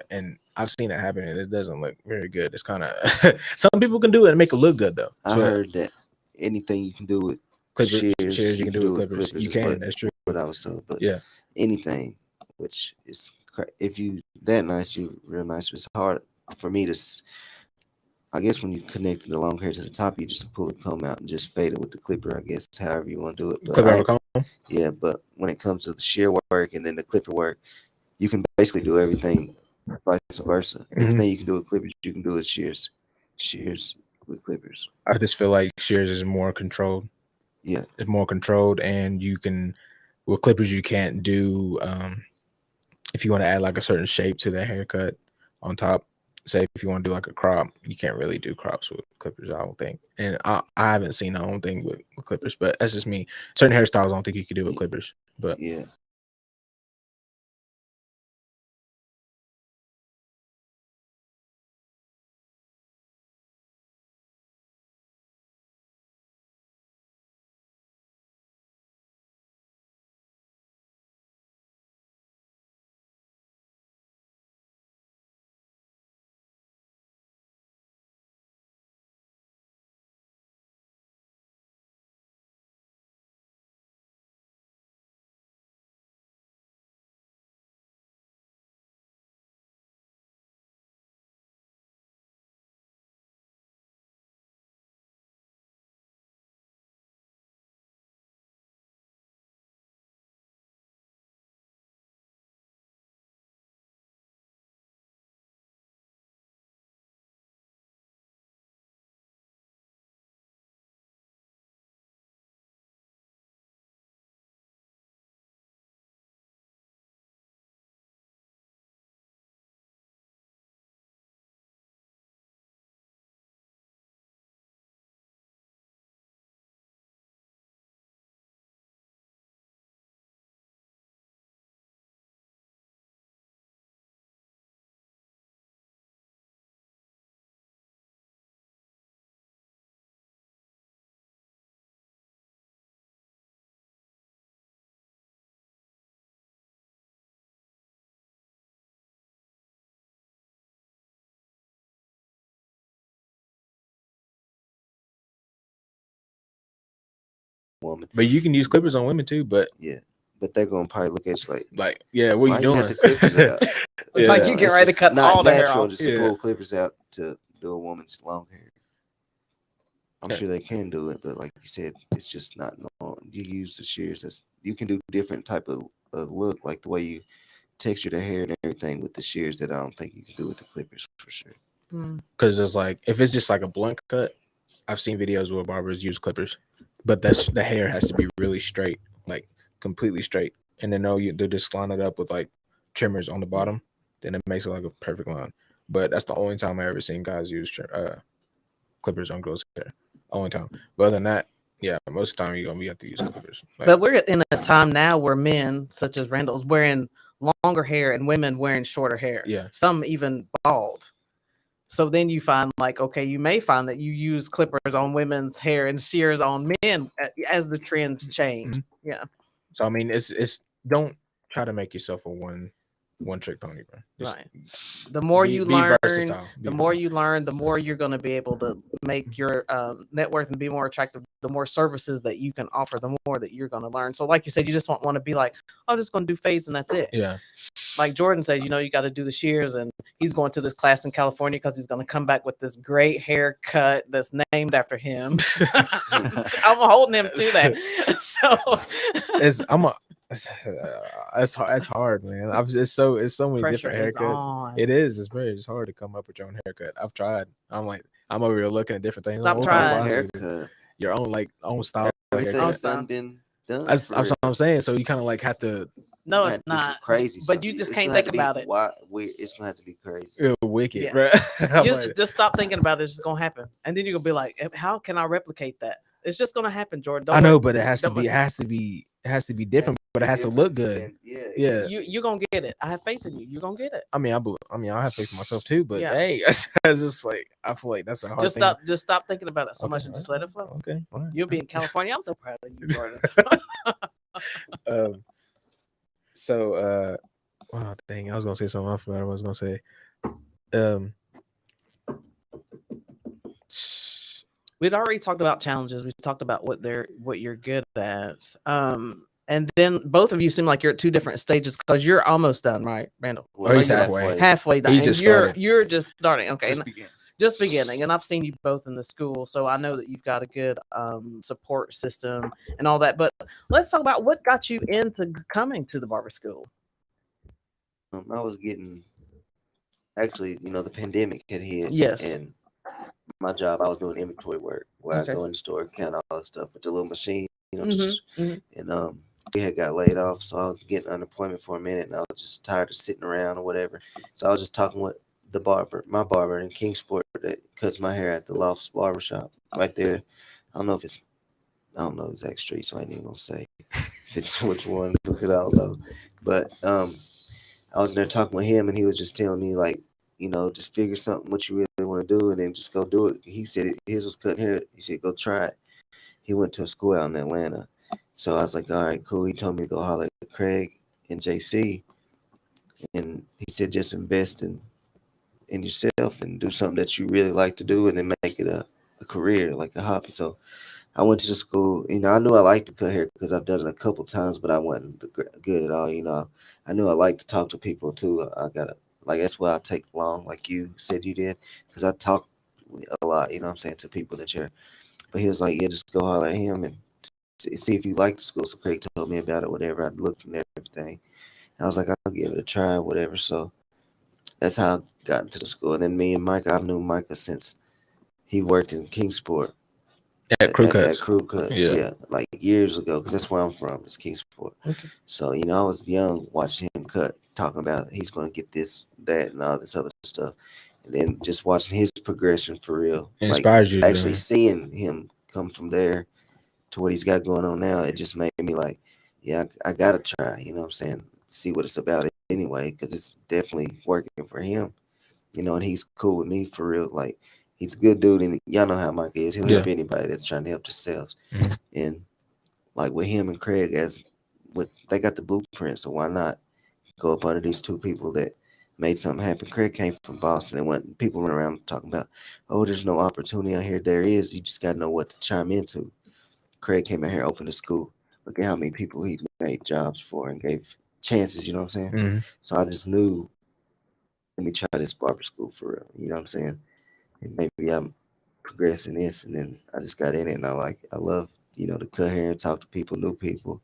[SPEAKER 2] And I've seen that happen, and it doesn't look very good. It's kind of some people can do it and make it look good though.
[SPEAKER 1] I heard that anything you can do with
[SPEAKER 2] clippers,
[SPEAKER 1] shears,
[SPEAKER 2] you can do with clippers. You can. That's true.
[SPEAKER 1] What I was told, but
[SPEAKER 2] yeah,
[SPEAKER 1] anything, which is if you that nice, you real nice. It's hard for me to. I guess when you connect the long hair to the top, you just pull the comb out and just fade it with the clipper. I guess however you want to do it. But yeah, but when it comes to the shear work and then the clipper work, you can basically do everything vice versa.
[SPEAKER 2] Mm-hmm.
[SPEAKER 1] Everything you can do with clippers, you can do with shears. Shears with clippers.
[SPEAKER 2] I just feel like shears is more controlled.
[SPEAKER 1] Yeah,
[SPEAKER 2] it's more controlled, and you can with clippers you can't do if you want to add like a certain shape to the haircut on top. Say if you want to do like a crop, you can't really do crops with clippers, I don't think. And I haven't seen my own thing with clippers, but that's just me. Certain hairstyles I don't think you can do with clippers. But
[SPEAKER 1] yeah. Woman.
[SPEAKER 2] But you can use clippers on women too. But
[SPEAKER 1] but they're gonna probably look at you like
[SPEAKER 2] what are you doing?
[SPEAKER 1] You got the clippers out?
[SPEAKER 3] Like you get ready to cut
[SPEAKER 1] not
[SPEAKER 3] all the hair
[SPEAKER 1] natural
[SPEAKER 3] off.
[SPEAKER 1] just to pull clippers out to do a woman's long hair. I'm sure they can do it, but like you said, it's just not normal. You use the shears. You can do different type of look, like the way you texture the hair and everything with the shears that I don't think you can do with the clippers for sure.
[SPEAKER 2] Because it's like if it's just like a blunt cut, I've seen videos where barbers use clippers, but the hair has to be really straight, like completely straight, and then they'll just line it up with like trimmers on the bottom, then it makes it like a perfect line. But that's the only time I ever seen guys use clippers on girls' hair. Only time. But other than that, yeah, most of the time you have to use clippers. Like,
[SPEAKER 3] But we're in a time now where men, such as Randall's, wearing longer hair and women wearing shorter hair.
[SPEAKER 2] Yeah.
[SPEAKER 3] Some even bald. So then you find like, okay, you may find that you use clippers on women's hair and shears on men as the trends change. Yeah.
[SPEAKER 2] So I mean, it's don't try to make yourself a one trick pony, bro. Just
[SPEAKER 3] Right. The more you learn,
[SPEAKER 2] versatile.
[SPEAKER 3] the more you learn, the more you're going to be able to make your net worth and be more attractive. The more services that you can offer, the more that you're going to learn. So, like you said, you just want to be like, I'm just going to do fades and that's it.
[SPEAKER 2] Yeah.
[SPEAKER 3] Like Jordan says, you got to do the shears, and he's going to this class in California because he's going to come back with this great haircut that's named after him. I'm holding him to that. So
[SPEAKER 2] it's hard, man. It's so many
[SPEAKER 3] pressure
[SPEAKER 2] different
[SPEAKER 3] is
[SPEAKER 2] haircuts.
[SPEAKER 3] on.
[SPEAKER 2] It is. It's hard to come up with your own haircut. I've tried. I'm over here looking at different things.
[SPEAKER 3] Stop trying.
[SPEAKER 1] Haircut.
[SPEAKER 2] Your own style.
[SPEAKER 1] Everything's
[SPEAKER 3] haircut.
[SPEAKER 1] been done.
[SPEAKER 2] That's what I'm saying. So you kind of like have to.
[SPEAKER 3] No, it's not
[SPEAKER 1] crazy.
[SPEAKER 3] But you just can't think about it.
[SPEAKER 1] Why? It's gonna have to be crazy.
[SPEAKER 2] You're wicked,
[SPEAKER 3] Yeah.
[SPEAKER 2] bro.
[SPEAKER 3] Just stop thinking about it. It's just gonna happen, and then you're gonna be like, "How can I replicate that?" It's just gonna happen, Jordan.
[SPEAKER 2] I know, but it has to be different, but it has to look good. Yeah.
[SPEAKER 3] You're gonna get it. I have faith in you. You're gonna get it.
[SPEAKER 2] I mean, I have faith in myself too, but
[SPEAKER 3] Yeah.
[SPEAKER 2] hey, it's just like I feel like that's a hard thing.
[SPEAKER 3] Just stop thinking about it so much and just let it flow.
[SPEAKER 2] Okay, all right.
[SPEAKER 3] You'll be in California. I'm so proud of you, Jordan.
[SPEAKER 2] So oh dang, I was gonna say something. I forgot what I was gonna say.
[SPEAKER 3] We'd already talked about challenges. We talked about what you're good at. And then both of you seem like you're at two different stages because you're almost done, right, Randall?
[SPEAKER 2] Well, he's halfway.
[SPEAKER 3] Halfway done.
[SPEAKER 2] He
[SPEAKER 3] And
[SPEAKER 2] just
[SPEAKER 3] you're
[SPEAKER 2] started.
[SPEAKER 3] you're just starting. Okay.
[SPEAKER 4] Just
[SPEAKER 3] Just beginning. And I've seen you both in the school, so I know that you've got a good support system and all that. But let's talk about what got you into coming to the barber school.
[SPEAKER 1] I was getting actually, the pandemic had hit.
[SPEAKER 3] Yes.
[SPEAKER 1] And my job, I was doing inventory work where
[SPEAKER 3] Okay.
[SPEAKER 1] I go in the store, count all the stuff with the little machine,
[SPEAKER 3] Mhm.
[SPEAKER 1] and we had got laid off, so I was getting unemployment for a minute, and I was just tired of sitting around or whatever. So I was just talking with my barber in Kingsport that cuts my hair at the Lofts Barbershop right there. I don't know the exact street, so I ain't even gonna say if it's which one because I don't know. But I was there talking with him, and he was just telling me like, just figure something what you really want to do, and then just go do it. He said his was cutting hair. He said go try it. He went to a school out in Atlanta, so I was like, all right, cool. He told me to go holler at Craig and JC, and he said just invest in yourself and do something that you really like to do, and then make it a career, like a hobby. So I went to the school. I knew I liked to cut hair because I've done it a couple times, but I wasn't good at all. I knew I liked to talk to people too. I gotta that's why I take long, like you said you did, because I talk a lot. I'm saying, to people in the chair. But he was like, yeah, just go holler at him and see if you like the school. So Craig told me about it, whatever. I looked and everything. I was like, I'll give it a try, whatever. So that's how I got into the school. And then me and Micah, I've known Micah since he worked in Kingsport.
[SPEAKER 2] At Crew Cuts.
[SPEAKER 1] At Crew Cuts, yeah, like years ago, because that's where I'm from, it's Kingsport.
[SPEAKER 2] Okay.
[SPEAKER 1] So, I was young watching him cut, talking about he's going to get this, that, and all this other stuff. And then just watching his progression for real.
[SPEAKER 2] It inspires you.
[SPEAKER 1] Actually seeing him come from there to what he's got going on now, it just made me like, yeah, I got to try, you know what I'm saying? See what it's about anyway, because it's definitely working for him, and he's cool with me for real. Like, he's a good dude, and y'all know how Mike is. He'll help anybody that's trying to help themselves.
[SPEAKER 2] Mhm.
[SPEAKER 1] And like with him and Craig, they got the blueprint, so why not go up under these two people that made something happen? Craig came from Boston, and when people run around talking about, oh, there's no opportunity out here, there is. You just got to know what to chime into. Craig came out here, opened a school. Look at how many people he made jobs for and gave chances. You know what I'm saying?
[SPEAKER 2] Mm-hmm.
[SPEAKER 1] So I just knew, let me try this barber school for real. You know what I'm saying? And maybe progress in this, and then I just got in it, and I love to cut hair and talk to people, new people,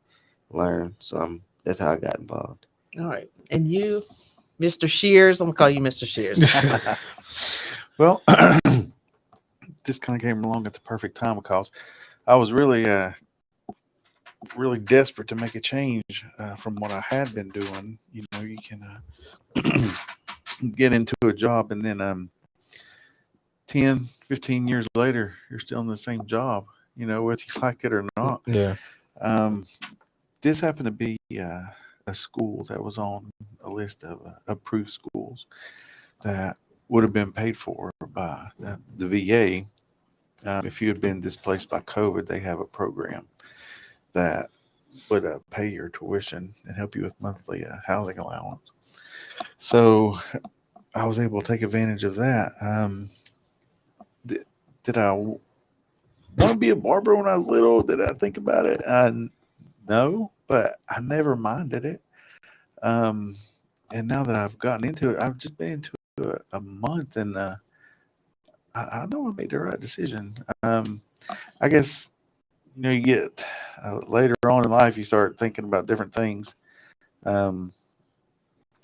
[SPEAKER 1] learn. So that's how I got involved.
[SPEAKER 3] All right. And you, Mr. Shears, I'm gonna call you Mr. Shears.
[SPEAKER 4] Well, this kind of came along at the perfect time because I was really desperate to make a change from what I had been doing. You can get into a job and then 10, 15 years later, you're still in the same job, whether you like it or not.
[SPEAKER 2] Yeah.
[SPEAKER 4] Um, this happened to be a school that was on a list of approved schools that would have been paid for by the VA. If you had been displaced by COVID, they have a program that would pay your tuition and help you with monthly housing allowance. So I was able to take advantage of that. Did I want to be a barber when I was little? Did I think about it? No, but I never minded it. Um, and now that I've gotten into it, I've just been into it a month, and I know I made the right decision. I guess you get later on in life, you start thinking about different things. Um,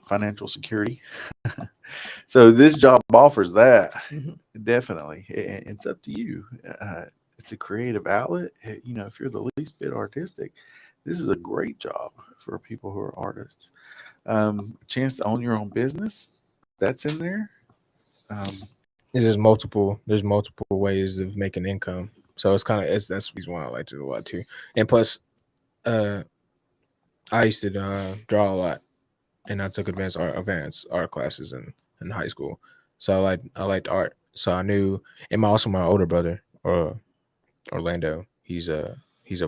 [SPEAKER 4] Financial security. So this job offers that.
[SPEAKER 3] Mhm.
[SPEAKER 4] Definitely. It's up to you. It's a creative outlet. If you're the least bit artistic, this is a great job for people who are artists. A chance to own your own business, that's in there. Um,
[SPEAKER 2] There's multiple ways of making income. So that's the reason why I liked it a lot too. And plus, uh, I used to draw a lot, and I took advanced art classes in high school. So I liked art. So I knew, and my older brother, Orlando, he's a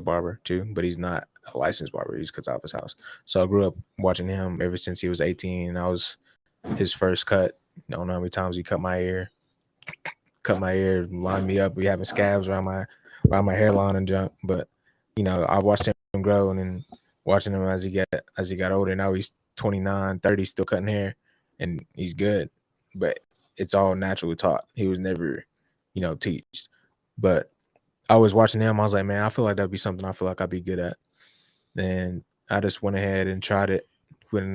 [SPEAKER 2] barber too, but he's not a licensed barber. He's cuts out of his house. So I grew up watching him ever since he was 18. I was his first cut. I don't know how many times he cut my ear, line me up. We having scabs around my hairline and junk. But I watched him grow, and then watching him as he got older. Now he's 29, 30, still cutting hair, and he's good. But it's all naturally taught. He was never, teached. But I was watching him. I was like, man, I feel like that'd be something I feel like I'd be good at. And I just went ahead and tried it when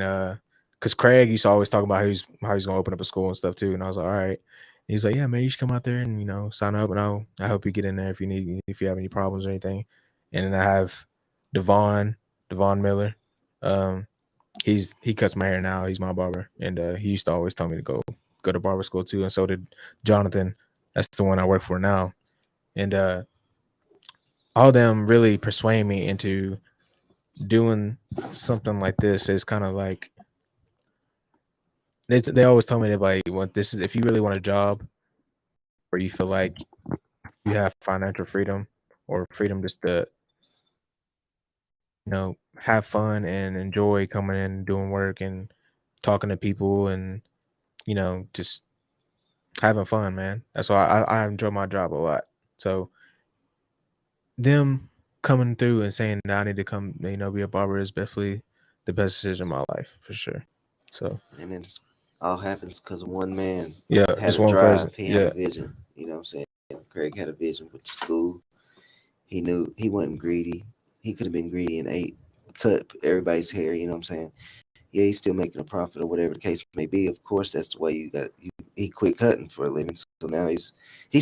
[SPEAKER 2] because Craig used to always talk about how he's gonna open up a school and stuff too. And I was like, all right. He's like, yeah, man, you should come out there and sign up, and I'll help you get in there if you have any problems or anything. And then I have Devon Devon Miller. Um, he cuts my hair now. He's my barber, and he used to always tell me to go to barber school too. And so did Jonathan. That's the one I work for now. And all of them really persuade me into doing something like this. Is kind of like they always tell me that, like, what this is, if you really want a job where you feel like you have financial freedom or freedom just to have fun and enjoy coming in and doing work and talking to people and just having fun, man. That's why I enjoy my job a lot. So them coming through and saying that I need to come, be a barber is definitely the best decision of my life for sure. So
[SPEAKER 1] And then all happens because one man
[SPEAKER 2] yeah,
[SPEAKER 1] had
[SPEAKER 2] just
[SPEAKER 1] a
[SPEAKER 2] one person.
[SPEAKER 1] drive. He had a
[SPEAKER 2] Yeah.
[SPEAKER 1] vision. You know what I'm saying? Craig had a vision with the school. He knew he wasn't greedy. He could have been greedy and cut everybody's hair. You know what I'm saying? Yeah, he's still making a profit or whatever the case may be. Of course, that's the way you got. He quit cutting for a living, so now he's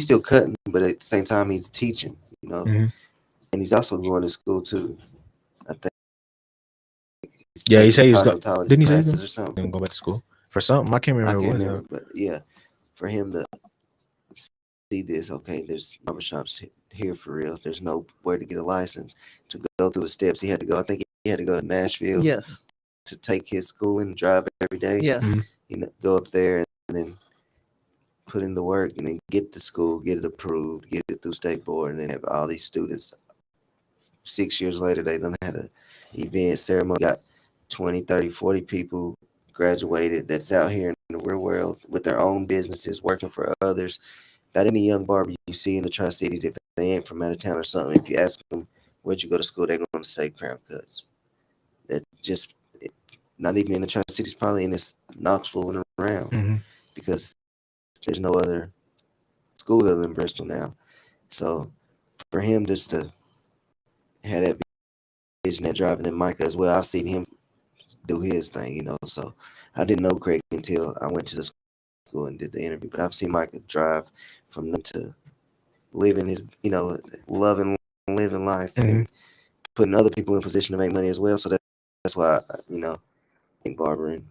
[SPEAKER 1] still cutting, but at the same time he's teaching.
[SPEAKER 2] Hmm.
[SPEAKER 1] And he's also going to school too. I think he's
[SPEAKER 2] Yeah, he
[SPEAKER 1] taking
[SPEAKER 2] said he was going.
[SPEAKER 1] cosmetology
[SPEAKER 2] Didn't he say he was
[SPEAKER 1] classes or something.
[SPEAKER 2] going to go back to school for something? I can't
[SPEAKER 1] I
[SPEAKER 2] remember
[SPEAKER 1] can't
[SPEAKER 2] what it
[SPEAKER 1] remember,
[SPEAKER 2] was
[SPEAKER 1] but yeah, for him to see this, okay, there's barbershops here for real. There's nowhere to get a license to go through the steps he had to go. I think he had to go to Nashville
[SPEAKER 3] Yes.
[SPEAKER 1] to take his schooling, drive every day.
[SPEAKER 3] Yes.
[SPEAKER 2] though.
[SPEAKER 1] Go up there and then put in the work and then get to school, get it approved, get it through state board, and then have all these students. 6 years later, they done had a event ceremony, got 20, 30, 40 people graduated that's out here in the real world with their own businesses, working for others. Not any young barber you see in the Tri-Cities, if they ain't from out of town or something, if you ask them, where'd you go to school, they're going to say Crown Cuts. That just, not even in the Tri-Cities, probably in this Knoxville and around,
[SPEAKER 2] Hmm.
[SPEAKER 1] because there's no other school other in Bristol now. So for him just to have that vision, that drive, and then Micah as well, I've seen him do his thing, So I didn't know Craig until I went to the school and did the interview. But I've seen Micah drive from them to living his, loving, living life and putting other people in position to make money as well. So that's why, I think Barber, and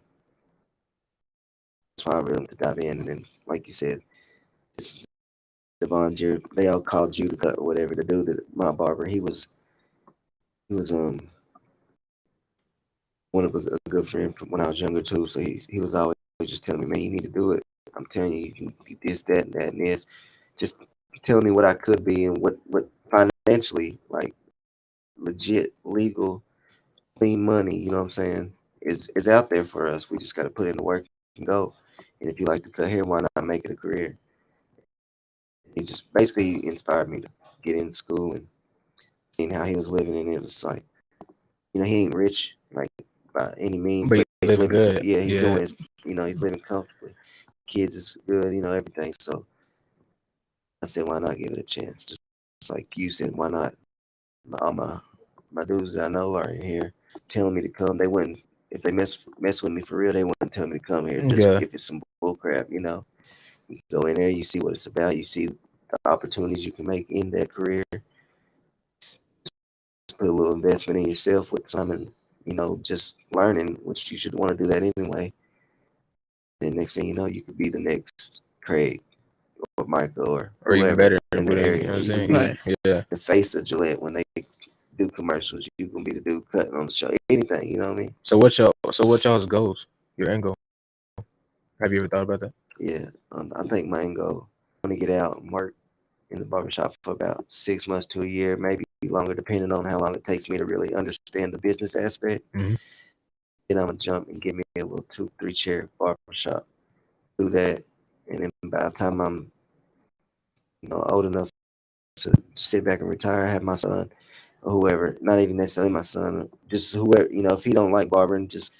[SPEAKER 1] that's why I really wanted to dive in. And then, like you said, it's Devon Jared, they all called you to cut or whatever. The dude that my barber, he was one of a good friend from when I was younger too. So he was always just telling me, man, you need to do it. I'm telling you, you can be this, that, and that, and this. Just telling me what I could be and what financially, like legit, legal, clean money. You know what I'm saying? Is out there for us. We just got to put in the work and go. And if you like to cut hair, why not make it a career? He just basically inspired me to get in school and seeing how he was living, and it was like, he ain't rich like by any means,
[SPEAKER 2] But
[SPEAKER 1] but
[SPEAKER 2] you
[SPEAKER 1] he's
[SPEAKER 2] living
[SPEAKER 1] living.
[SPEAKER 2] good.
[SPEAKER 1] Yeah, he's
[SPEAKER 2] Yeah.
[SPEAKER 1] doing his. He's living comfortably. Kids is good. Everything. So I said, why not give it a chance? Just like you said, why not? All my dudes that I know are in here telling me to come. They wouldn't if they mess with me for real. They wouldn't tell me to come here just
[SPEAKER 2] Yeah.
[SPEAKER 1] if it's some bull crap. You go in there, you see what it's about. You see the opportunities you can make in that career. Put a little investment in yourself with some, and just learning, which you should want to do that anyway. And next thing you know, you could be the next Craig or Michael or
[SPEAKER 2] Or even
[SPEAKER 1] whoever
[SPEAKER 2] better,
[SPEAKER 1] in the
[SPEAKER 2] whatever.
[SPEAKER 1] area.
[SPEAKER 2] You know what I'm
[SPEAKER 1] You can
[SPEAKER 2] saying?
[SPEAKER 1] be
[SPEAKER 3] Right.
[SPEAKER 2] Yeah.
[SPEAKER 1] the face of Gillette when they do commercials. You can be the dude cutting on the show. Anything, you know what I mean?
[SPEAKER 2] So what y'all's goals? Your end goal? Have you ever thought about that?
[SPEAKER 1] Yeah, I think my end goal, I want to get out and work in the barbershop for about 6 months to a year, maybe longer, depending on how long it takes me to really understand the business aspect.
[SPEAKER 2] Mhm.
[SPEAKER 1] Then I'm gonna jump and get me a little 2-3 chair barbershop. Do that, and then by the time I'm, old enough to sit back and retire, have my son or whoever, not even necessarily my son, just whoever, if he don't like barbering, just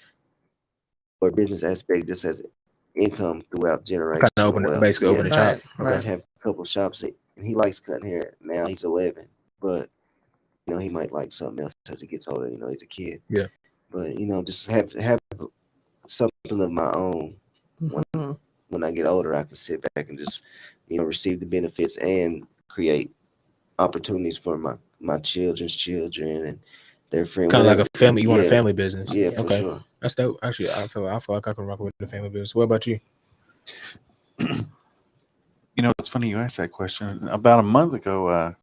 [SPEAKER 1] for business aspect, just as income throughout
[SPEAKER 2] Kind of
[SPEAKER 1] generational wealth.
[SPEAKER 2] basically open a shop.
[SPEAKER 3] Right.
[SPEAKER 1] Okay.
[SPEAKER 3] Right.
[SPEAKER 1] Have a couple of shops, and he likes cutting hair. Now he's 11, but he might like something else as he gets older. He's a kid.
[SPEAKER 2] Yeah.
[SPEAKER 1] But just have something of my own.
[SPEAKER 3] Mhm.
[SPEAKER 1] When I get older, I can sit back and just receive the benefits and create opportunities for my children's children and their friends.
[SPEAKER 2] Kind of like a family. You want a
[SPEAKER 1] Yeah.
[SPEAKER 2] family business?
[SPEAKER 1] Yeah, for
[SPEAKER 2] Okay.
[SPEAKER 1] sure.
[SPEAKER 2] That's dope. Actually, I feel like I can rock with the family business. What about you?
[SPEAKER 4] It's funny you asked that question. About a month ago,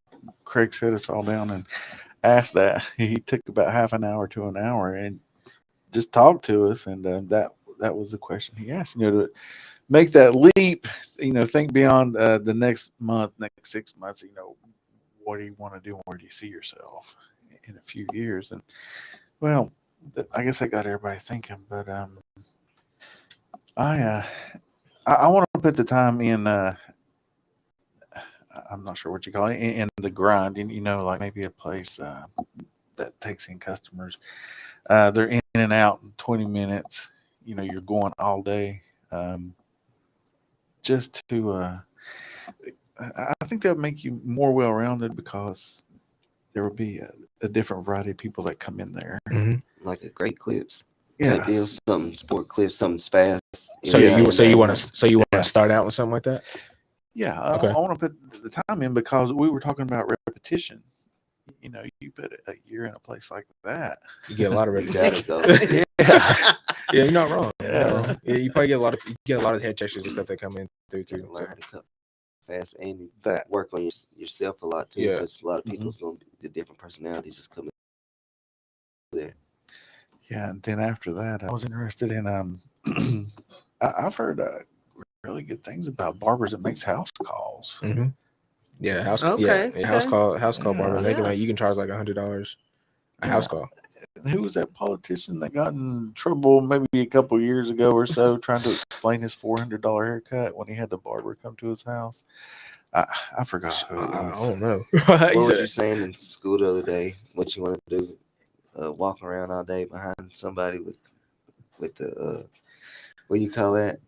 [SPEAKER 4] Craig set us all down and asked that. He took about half an hour to an hour and just talked to us, and that was the question he asked. To make that leap, think beyond the next month, next 6 months. What do you want to do? Where do you see yourself in a few years? And well, I guess I got everybody thinking. But I want to put the time in. I'm not sure what you call it in the grind, and like maybe a place that takes in customers. They're in and out in 20 minutes. You're going all day. Just to, I think that would make you more well rounded because there will be a different variety of people that come in there.
[SPEAKER 2] Mhm.
[SPEAKER 1] Like a great clips
[SPEAKER 4] Yeah.
[SPEAKER 1] type deal, something sport clips, something's fast.
[SPEAKER 2] So
[SPEAKER 4] Yeah.
[SPEAKER 2] you want to
[SPEAKER 4] Yeah.
[SPEAKER 2] start out with something like that?
[SPEAKER 4] Yeah,
[SPEAKER 2] Okay.
[SPEAKER 4] I want to put the time in because we were talking about repetition. You put a year in a place like that.
[SPEAKER 2] You get a lot of
[SPEAKER 1] You gotta
[SPEAKER 2] repetition.
[SPEAKER 1] go.
[SPEAKER 4] Yeah.
[SPEAKER 2] Yeah, you're not wrong. You're not
[SPEAKER 4] Yeah.
[SPEAKER 2] wrong. Yeah, you probably get a lot of head textures and stuff that come in through
[SPEAKER 1] You
[SPEAKER 2] too.
[SPEAKER 1] gotta
[SPEAKER 2] So,
[SPEAKER 1] learn how to cut fast and you
[SPEAKER 4] That.
[SPEAKER 1] work on yourself a lot too,
[SPEAKER 2] Yeah.
[SPEAKER 1] because a lot of people's gonna be the different personalities is coming there.
[SPEAKER 4] Yeah, and then after that, I was interested in. I've heard really good things about barbers that makes house calls.
[SPEAKER 2] mhm. Yeah, house
[SPEAKER 3] Okay,
[SPEAKER 2] yeah, house call
[SPEAKER 4] Yeah.
[SPEAKER 2] barbers. They can
[SPEAKER 3] Yeah.
[SPEAKER 2] you can charge like $100 a house call.
[SPEAKER 4] Who was that politician that got in trouble maybe a couple years ago or so trying to explain his $400 haircut when he had the barber come to his house? I forgot who it
[SPEAKER 2] I
[SPEAKER 4] was.
[SPEAKER 2] don't know.
[SPEAKER 1] What
[SPEAKER 2] You
[SPEAKER 1] was
[SPEAKER 2] said-
[SPEAKER 1] you saying in school the other day? What you want to do? Walk around all day behind somebody with the what do you call that?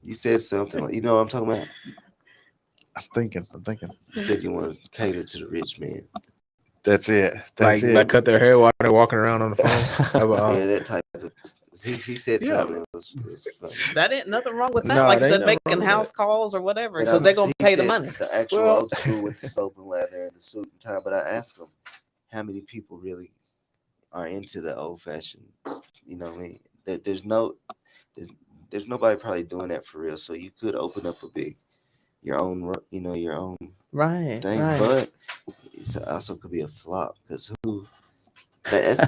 [SPEAKER 1] You said something like, you know what I'm talking about?
[SPEAKER 4] I'm thinking.
[SPEAKER 1] You said you want to cater to the rich man.
[SPEAKER 4] That's it. That's
[SPEAKER 2] like
[SPEAKER 4] it.
[SPEAKER 2] cut their hair while they're walking around on the phone.
[SPEAKER 1] Yeah, that type of. He said
[SPEAKER 2] Yeah.
[SPEAKER 1] something that was funny.
[SPEAKER 3] That ain't nothing wrong with that.
[SPEAKER 2] No,
[SPEAKER 3] Like
[SPEAKER 2] it
[SPEAKER 3] you
[SPEAKER 2] ain't
[SPEAKER 3] said,
[SPEAKER 2] nothing wrong
[SPEAKER 3] making
[SPEAKER 2] with
[SPEAKER 3] house
[SPEAKER 2] that.
[SPEAKER 3] calls or whatever,
[SPEAKER 1] But
[SPEAKER 3] because they're gonna
[SPEAKER 1] he
[SPEAKER 3] pay the
[SPEAKER 1] said
[SPEAKER 3] money.
[SPEAKER 1] The actual
[SPEAKER 2] Well-
[SPEAKER 1] old school with the soap and leather and the suit and tie. But I asked him how many people really are into the old fashioned. You know what I mean? There's nobody probably doing that for real. So you could open up your own
[SPEAKER 3] Right.
[SPEAKER 1] thing,
[SPEAKER 3] Right.
[SPEAKER 1] but it also could be a flop because you're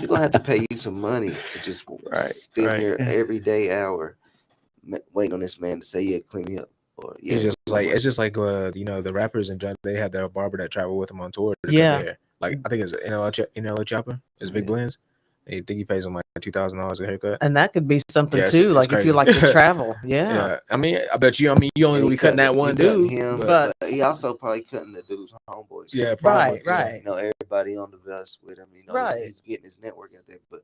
[SPEAKER 1] gonna have to pay you some money to just spend
[SPEAKER 2] right.
[SPEAKER 1] here every day hour waiting on this man to say, yeah, clean me up. Or yeah,
[SPEAKER 2] It's just
[SPEAKER 1] real
[SPEAKER 2] like
[SPEAKER 1] money.
[SPEAKER 2] it's just like the rappers and they have their barber that travel with them on tour. To cut
[SPEAKER 3] Yeah.
[SPEAKER 2] their hair. Like I think it's NLO Chopper. It's Big
[SPEAKER 1] Yeah.
[SPEAKER 2] Blends. I think he pays them like $2,000 a haircut.
[SPEAKER 3] And that could be something
[SPEAKER 2] Yeah,
[SPEAKER 3] too.
[SPEAKER 2] it's
[SPEAKER 3] Like if
[SPEAKER 2] crazy.
[SPEAKER 3] you like to travel, yeah.
[SPEAKER 2] Yeah, I mean, I bet you. I mean, you only
[SPEAKER 1] And
[SPEAKER 2] gonna
[SPEAKER 1] he
[SPEAKER 2] be cutting that
[SPEAKER 1] cutting-
[SPEAKER 2] one
[SPEAKER 1] he cutting
[SPEAKER 2] dude.
[SPEAKER 1] him,
[SPEAKER 3] but-
[SPEAKER 1] he also probably cutting the dude's homeboys. too.
[SPEAKER 2] Yeah, probably.
[SPEAKER 3] Right. Right.
[SPEAKER 1] You know, everybody on the bus with him. You know,
[SPEAKER 3] Right.
[SPEAKER 1] he's getting his network out there. But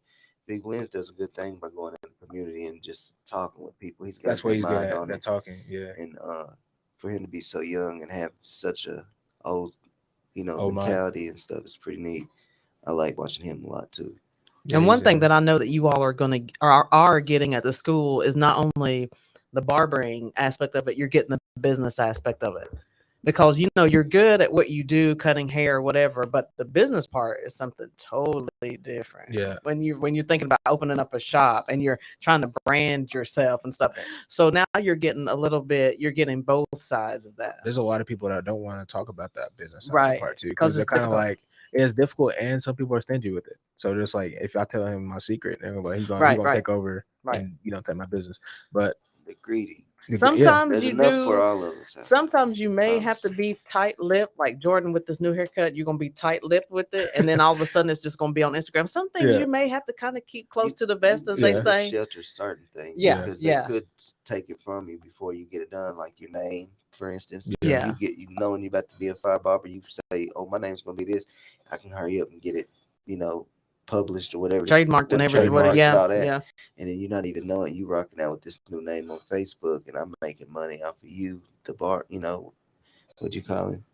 [SPEAKER 1] Big Blends does a good thing by going in the community and just talking with people. He's got
[SPEAKER 2] That's what
[SPEAKER 1] that
[SPEAKER 2] he's good
[SPEAKER 1] mind
[SPEAKER 2] at.
[SPEAKER 1] on
[SPEAKER 2] That
[SPEAKER 1] it.
[SPEAKER 2] talking. Yeah.
[SPEAKER 1] And for him to be so young and have such a old,
[SPEAKER 2] Old mind.
[SPEAKER 1] mentality and stuff is pretty neat. I like watching him a lot too.
[SPEAKER 3] And one thing that I know that you all are getting at the school is not only the barbering aspect of it, you're getting the business aspect of it. Because you're good at what you do, cutting hair or whatever, but the business part is something totally different.
[SPEAKER 2] Yeah.
[SPEAKER 3] When you're thinking about opening up a shop and you're trying to brand yourself and stuff. So now you're getting both sides of that.
[SPEAKER 2] There's a lot of people that don't want to talk about that business side
[SPEAKER 3] Right,
[SPEAKER 2] part too,
[SPEAKER 3] 'cause
[SPEAKER 2] because they're
[SPEAKER 3] it's
[SPEAKER 2] kind of
[SPEAKER 3] difficult.
[SPEAKER 2] like it's difficult, and some people are stingy with it. So just like if I tell him my secret, they're gonna, he's
[SPEAKER 3] Right,
[SPEAKER 2] gonna
[SPEAKER 3] right.
[SPEAKER 2] take over
[SPEAKER 3] Right.
[SPEAKER 2] and take my business. But
[SPEAKER 1] They're greedy.
[SPEAKER 3] Sometimes
[SPEAKER 1] There's
[SPEAKER 3] you
[SPEAKER 1] enough
[SPEAKER 3] do.
[SPEAKER 1] for all of us.
[SPEAKER 3] Sometimes you may have to be tight-lipped, like Jordan with this new haircut. You're gonna be tight-lipped with it, and then all of a sudden it's just gonna be on Instagram. Some things
[SPEAKER 2] Yeah.
[SPEAKER 3] you may have to kind of keep close to the vest, as they
[SPEAKER 2] Yeah.
[SPEAKER 3] say.
[SPEAKER 1] Shelter certain things.
[SPEAKER 3] Yeah,
[SPEAKER 1] Because
[SPEAKER 3] yeah.
[SPEAKER 1] they could take it from you before you get it done, like your name, for instance.
[SPEAKER 3] Yeah.
[SPEAKER 1] Knowing you're about to be a fire barber, you say, "Oh, my name's gonna be this." I can hurry up and get it, published or whatever,
[SPEAKER 3] Trademarked and everything.
[SPEAKER 1] trademarked and
[SPEAKER 3] Yeah,
[SPEAKER 1] all that.
[SPEAKER 3] yeah.
[SPEAKER 1] And then you're not even knowing you rocking out with this new name on Facebook, and I'm making money off of you, the bar. What'd you call him?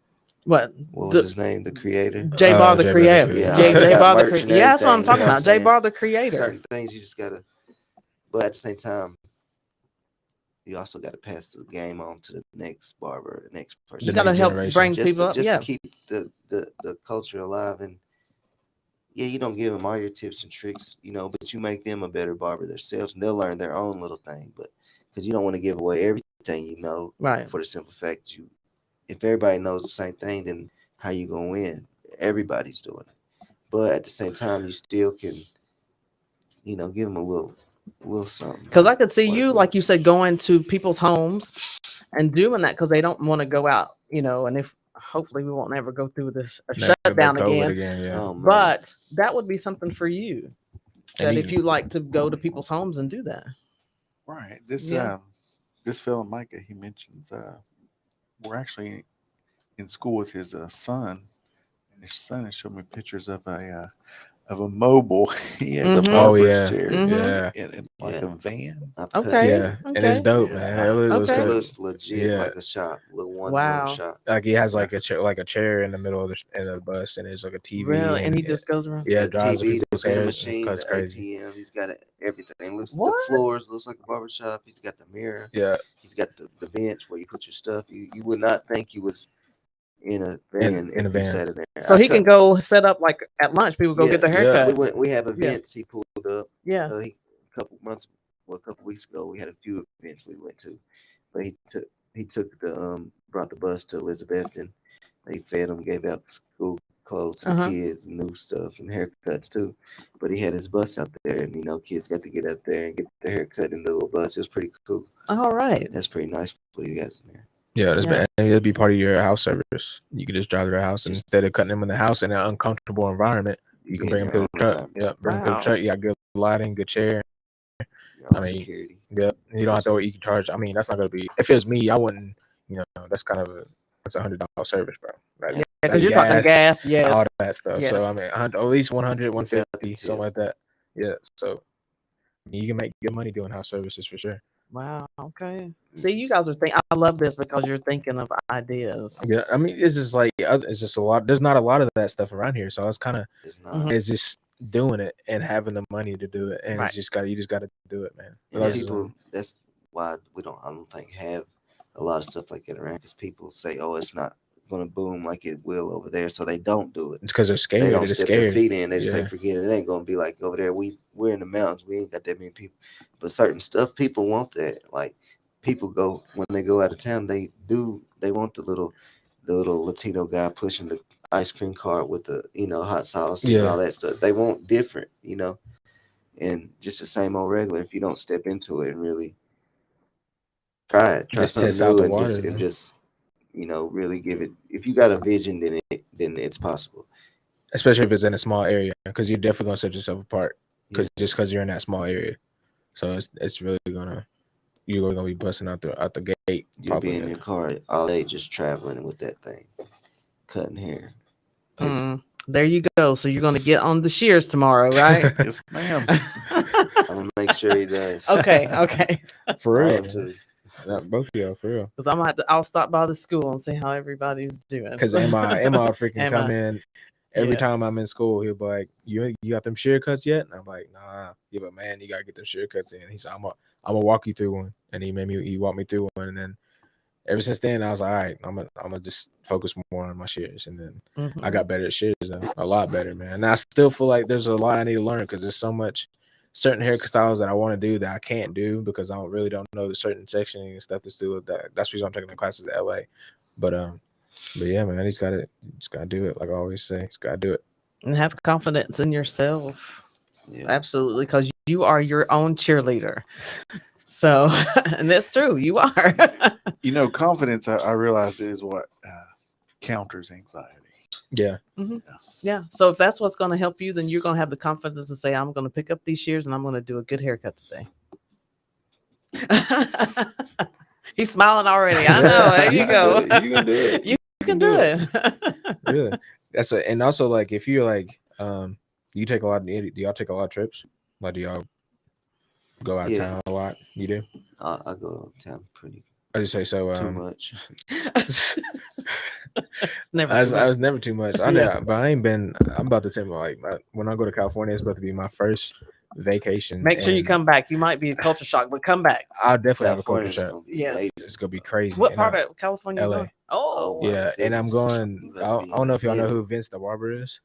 [SPEAKER 3] What?
[SPEAKER 1] What was his name? The creator.
[SPEAKER 3] J Barr, the
[SPEAKER 2] J Barr, the
[SPEAKER 3] creator.
[SPEAKER 2] creator.
[SPEAKER 1] Yeah,
[SPEAKER 3] J
[SPEAKER 1] got
[SPEAKER 3] Barr, the
[SPEAKER 1] merch
[SPEAKER 3] creator.
[SPEAKER 1] and
[SPEAKER 3] Yeah, that's what I'm
[SPEAKER 1] everything,
[SPEAKER 3] talking
[SPEAKER 1] you know
[SPEAKER 3] about.
[SPEAKER 1] what I'm
[SPEAKER 3] J
[SPEAKER 1] saying?
[SPEAKER 3] Barr, the creator.
[SPEAKER 1] Certain things you just gotta, but at the same time, you also got to pass the game on to the next barber, the next person.
[SPEAKER 3] You got to
[SPEAKER 2] next
[SPEAKER 3] help
[SPEAKER 2] generation.
[SPEAKER 3] bring
[SPEAKER 1] just
[SPEAKER 3] people
[SPEAKER 1] to,
[SPEAKER 3] up.
[SPEAKER 1] just
[SPEAKER 3] Yeah.
[SPEAKER 1] to keep the culture alive. And yeah, you don't give them all your tips and tricks, but you make them a better barber themselves, and they'll learn their own little thing. But because you don't want to give away everything
[SPEAKER 3] Right.
[SPEAKER 1] for the simple fact if everybody knows the same thing, then how you gonna win? Everybody's doing it, but at the same time, you still can, give them a little something.
[SPEAKER 3] Because I could see
[SPEAKER 1] Work
[SPEAKER 3] you,
[SPEAKER 1] with.
[SPEAKER 3] like you said, going to people's homes and doing that because they don't want to go out, and if hopefully we won't ever go through this
[SPEAKER 2] Never
[SPEAKER 3] shutdown
[SPEAKER 2] COVID
[SPEAKER 3] again.
[SPEAKER 2] Yeah.
[SPEAKER 1] Oh, man.
[SPEAKER 3] But that would be something for you.
[SPEAKER 2] And
[SPEAKER 3] That
[SPEAKER 2] he-
[SPEAKER 3] if you like to go to people's homes and do that.
[SPEAKER 4] Right. This
[SPEAKER 3] Yeah.
[SPEAKER 4] this fellow Micah, he mentions we're actually in school with his son, and his son has shown me pictures of a mobile. He has a
[SPEAKER 3] Mhm.
[SPEAKER 4] barber's
[SPEAKER 2] Oh, yeah.
[SPEAKER 4] chair
[SPEAKER 3] Mhm.
[SPEAKER 2] Yeah.
[SPEAKER 4] in like
[SPEAKER 1] Yeah.
[SPEAKER 4] a van.
[SPEAKER 1] I've cut
[SPEAKER 3] Okay.
[SPEAKER 2] Yeah. And it's dope,
[SPEAKER 1] Yeah.
[SPEAKER 2] man. It looks
[SPEAKER 3] Okay.
[SPEAKER 1] It
[SPEAKER 2] good.
[SPEAKER 1] looks legit,
[SPEAKER 2] Yeah.
[SPEAKER 1] like a shop, little one
[SPEAKER 3] Wow.
[SPEAKER 1] room shop.
[SPEAKER 2] Like he has like a chair in the middle of the bus, and there's like a TV.
[SPEAKER 3] Really? And he
[SPEAKER 2] it-
[SPEAKER 3] just goes around.
[SPEAKER 2] yeah,
[SPEAKER 1] The
[SPEAKER 2] drives the
[SPEAKER 1] TV, the
[SPEAKER 2] people's
[SPEAKER 1] vending
[SPEAKER 2] hair.
[SPEAKER 1] machine,
[SPEAKER 2] That's
[SPEAKER 1] the
[SPEAKER 2] crazy.
[SPEAKER 1] ATM. He's got everything. The
[SPEAKER 3] What?
[SPEAKER 1] floors looks like a barber shop. He's got the mirror.
[SPEAKER 2] Yeah.
[SPEAKER 1] He's got the bench where you put your stuff. You would not think you was in a van
[SPEAKER 2] in a
[SPEAKER 1] if you
[SPEAKER 2] van.
[SPEAKER 1] sat in there.
[SPEAKER 3] So
[SPEAKER 1] I
[SPEAKER 3] he can
[SPEAKER 1] cut-
[SPEAKER 3] go set up like at lunch. People go
[SPEAKER 1] Yeah,
[SPEAKER 3] get their
[SPEAKER 2] yeah.
[SPEAKER 3] haircut.
[SPEAKER 1] We have
[SPEAKER 3] Yeah.
[SPEAKER 1] events. He pulled up.
[SPEAKER 3] Yeah.
[SPEAKER 1] A couple weeks ago, we had a few events we went to, but he took brought the bus to Elizabeth, and they fed him, gave out school clothes to the
[SPEAKER 3] Uh-huh.
[SPEAKER 1] kids, new stuff, and haircuts too. But he had his bus out there, and kids got to get up there and get their hair cut in the little bus. It was pretty cool.
[SPEAKER 3] All right.
[SPEAKER 1] That's pretty nice what he got in there.
[SPEAKER 2] Yeah,
[SPEAKER 3] Yeah.
[SPEAKER 2] and it'll be part of your house service. You can just drive to their house, and instead of cutting them in the house in an uncomfortable environment, you can
[SPEAKER 1] get
[SPEAKER 2] bring them
[SPEAKER 1] your
[SPEAKER 2] to the
[SPEAKER 1] own
[SPEAKER 2] truck. Yeah, bring them to
[SPEAKER 3] Wow.
[SPEAKER 2] the truck. You got good lighting, good chair.
[SPEAKER 1] Your
[SPEAKER 2] I
[SPEAKER 1] own
[SPEAKER 2] mean,
[SPEAKER 1] security.
[SPEAKER 2] Yeah, you don't have to. You can charge. I mean, that's not gonna be. If it was me, I wouldn't. That's kind of that's $100 service, bro. Like,
[SPEAKER 3] Yeah,
[SPEAKER 2] that's
[SPEAKER 3] because you're talking gas. Yes.
[SPEAKER 2] all that stuff. So I
[SPEAKER 3] Yes.
[SPEAKER 2] mean, at least 100, 150,
[SPEAKER 1] tip.
[SPEAKER 2] something like that. Yeah. So you can make good money doing house services for sure.
[SPEAKER 3] Wow. Okay. See, you guys are thinking. I love this because you're thinking of ideas.
[SPEAKER 2] Yeah, I mean, it's just like it's just a lot. There's not a lot of that stuff around here, so it's kind of
[SPEAKER 1] It's
[SPEAKER 3] Mhm.
[SPEAKER 1] not.
[SPEAKER 2] it's just doing it and having the money to do it, and
[SPEAKER 3] Right.
[SPEAKER 2] it's just you just got to do it, man.
[SPEAKER 1] And
[SPEAKER 2] Because,
[SPEAKER 1] people, that's why I don't think have a lot of stuff like that around, because people say, oh, it's not gonna boom like it will over there, so they don't do it.
[SPEAKER 2] it's because they're
[SPEAKER 1] They
[SPEAKER 2] scared.
[SPEAKER 1] don't
[SPEAKER 2] They're
[SPEAKER 1] step their
[SPEAKER 2] scared.
[SPEAKER 1] feet in. They just say,
[SPEAKER 2] Yeah.
[SPEAKER 1] forget it. It ain't gonna be like over there. We're in the mountains. We ain't got that many people. But certain stuff, people want that. Like people go when they go out of town, they want the little Latino guy pushing the ice cream cart with the hot sauce and
[SPEAKER 2] Yeah.
[SPEAKER 1] all that stuff. They want different, and just the same old regular. If you don't step into it and really try
[SPEAKER 2] Just
[SPEAKER 1] something
[SPEAKER 2] test out
[SPEAKER 1] new
[SPEAKER 2] the
[SPEAKER 1] and
[SPEAKER 2] waters,
[SPEAKER 1] just and
[SPEAKER 2] man.
[SPEAKER 1] just really give it. If you got a vision, then it's possible.
[SPEAKER 2] Especially if it's in a small area, because you're definitely gonna set yourself apart. Because
[SPEAKER 1] Yeah.
[SPEAKER 2] just because you're in that small area, so it's really you're gonna be busting out the gate.
[SPEAKER 1] You'll be
[SPEAKER 2] Probably.
[SPEAKER 1] in your car all day just traveling with that thing, cutting hair.
[SPEAKER 3] There you go. So you're going to get on the shears tomorrow, right?
[SPEAKER 4] Yes, ma'am.
[SPEAKER 1] I'm gonna make sure he does.
[SPEAKER 3] Okay. Okay.
[SPEAKER 2] For
[SPEAKER 1] I
[SPEAKER 2] real,
[SPEAKER 1] am
[SPEAKER 2] man.
[SPEAKER 1] too.
[SPEAKER 2] Both of y'all, for real.
[SPEAKER 3] Because I'll stop by the school and see how everybody's doing.
[SPEAKER 2] Because Emma freaking come
[SPEAKER 3] Emma.
[SPEAKER 2] in every
[SPEAKER 3] Yeah.
[SPEAKER 2] time I'm in school. He'll be like, "You got them shear cuts yet?" And I'm like, "Nah." Yeah, but man, you gotta get them shear cuts in. He said, "I'm gonna walk you through one," and he walked me through one, and then ever since then I was like, "All right, I'm gonna just focus more on my shears," and then I
[SPEAKER 3] Mhm.
[SPEAKER 2] got better at shears, though, a lot better, man. And I still feel like there's a lot I need to learn because there's so much certain hairstyles that I want to do that I can't do because I don't know the certain sectioning and stuff to do with that. That's the reason I'm taking the classes at LA. But yeah, man, he's gotta do it. Like I always say, he's gotta do it.
[SPEAKER 3] And have confidence in yourself.
[SPEAKER 1] Yeah.
[SPEAKER 3] Absolutely. Because you are your own cheerleader. So, and that's true. You are.
[SPEAKER 4] Confidence, I realized, is what counters anxiety.
[SPEAKER 2] Yeah,
[SPEAKER 3] Yeah. So if that's what's going to help you, then you're going to have the confidence to say, I'm going to pick up these shears and I'm going to do a good haircut today. He's smiling already. I know. There you go.
[SPEAKER 2] You can do it.
[SPEAKER 3] You can do it.
[SPEAKER 2] Really. That's what. And also, like, if you're like, you take a lot. Do y'all take a lot of trips? Like, do y'all go out of
[SPEAKER 1] Yeah.
[SPEAKER 2] town a lot? You do.
[SPEAKER 1] I go town pretty
[SPEAKER 2] I just say so.
[SPEAKER 1] too much.
[SPEAKER 3] Never
[SPEAKER 2] I
[SPEAKER 3] too
[SPEAKER 2] was,
[SPEAKER 3] much.
[SPEAKER 2] I was never too much. I know, but I ain't been. I'm about to tell you, like, when I go to California, it's about to be my first vacation.
[SPEAKER 3] Make sure you
[SPEAKER 2] and
[SPEAKER 3] come back. You might be a culture shock, but come back.
[SPEAKER 2] I'll definitely have a culture
[SPEAKER 1] California's
[SPEAKER 2] shock.
[SPEAKER 1] gonna be
[SPEAKER 3] Yes.
[SPEAKER 1] amazing.
[SPEAKER 2] It's gonna be crazy.
[SPEAKER 3] What
[SPEAKER 2] And
[SPEAKER 3] part of California you
[SPEAKER 2] LA.
[SPEAKER 3] going? Oh,
[SPEAKER 1] my
[SPEAKER 2] Yeah, and I'm
[SPEAKER 1] goodness.
[SPEAKER 2] going.
[SPEAKER 1] You
[SPEAKER 2] I
[SPEAKER 1] about to be
[SPEAKER 2] don't know if y'all know
[SPEAKER 1] living.
[SPEAKER 2] who Vince the Barber is.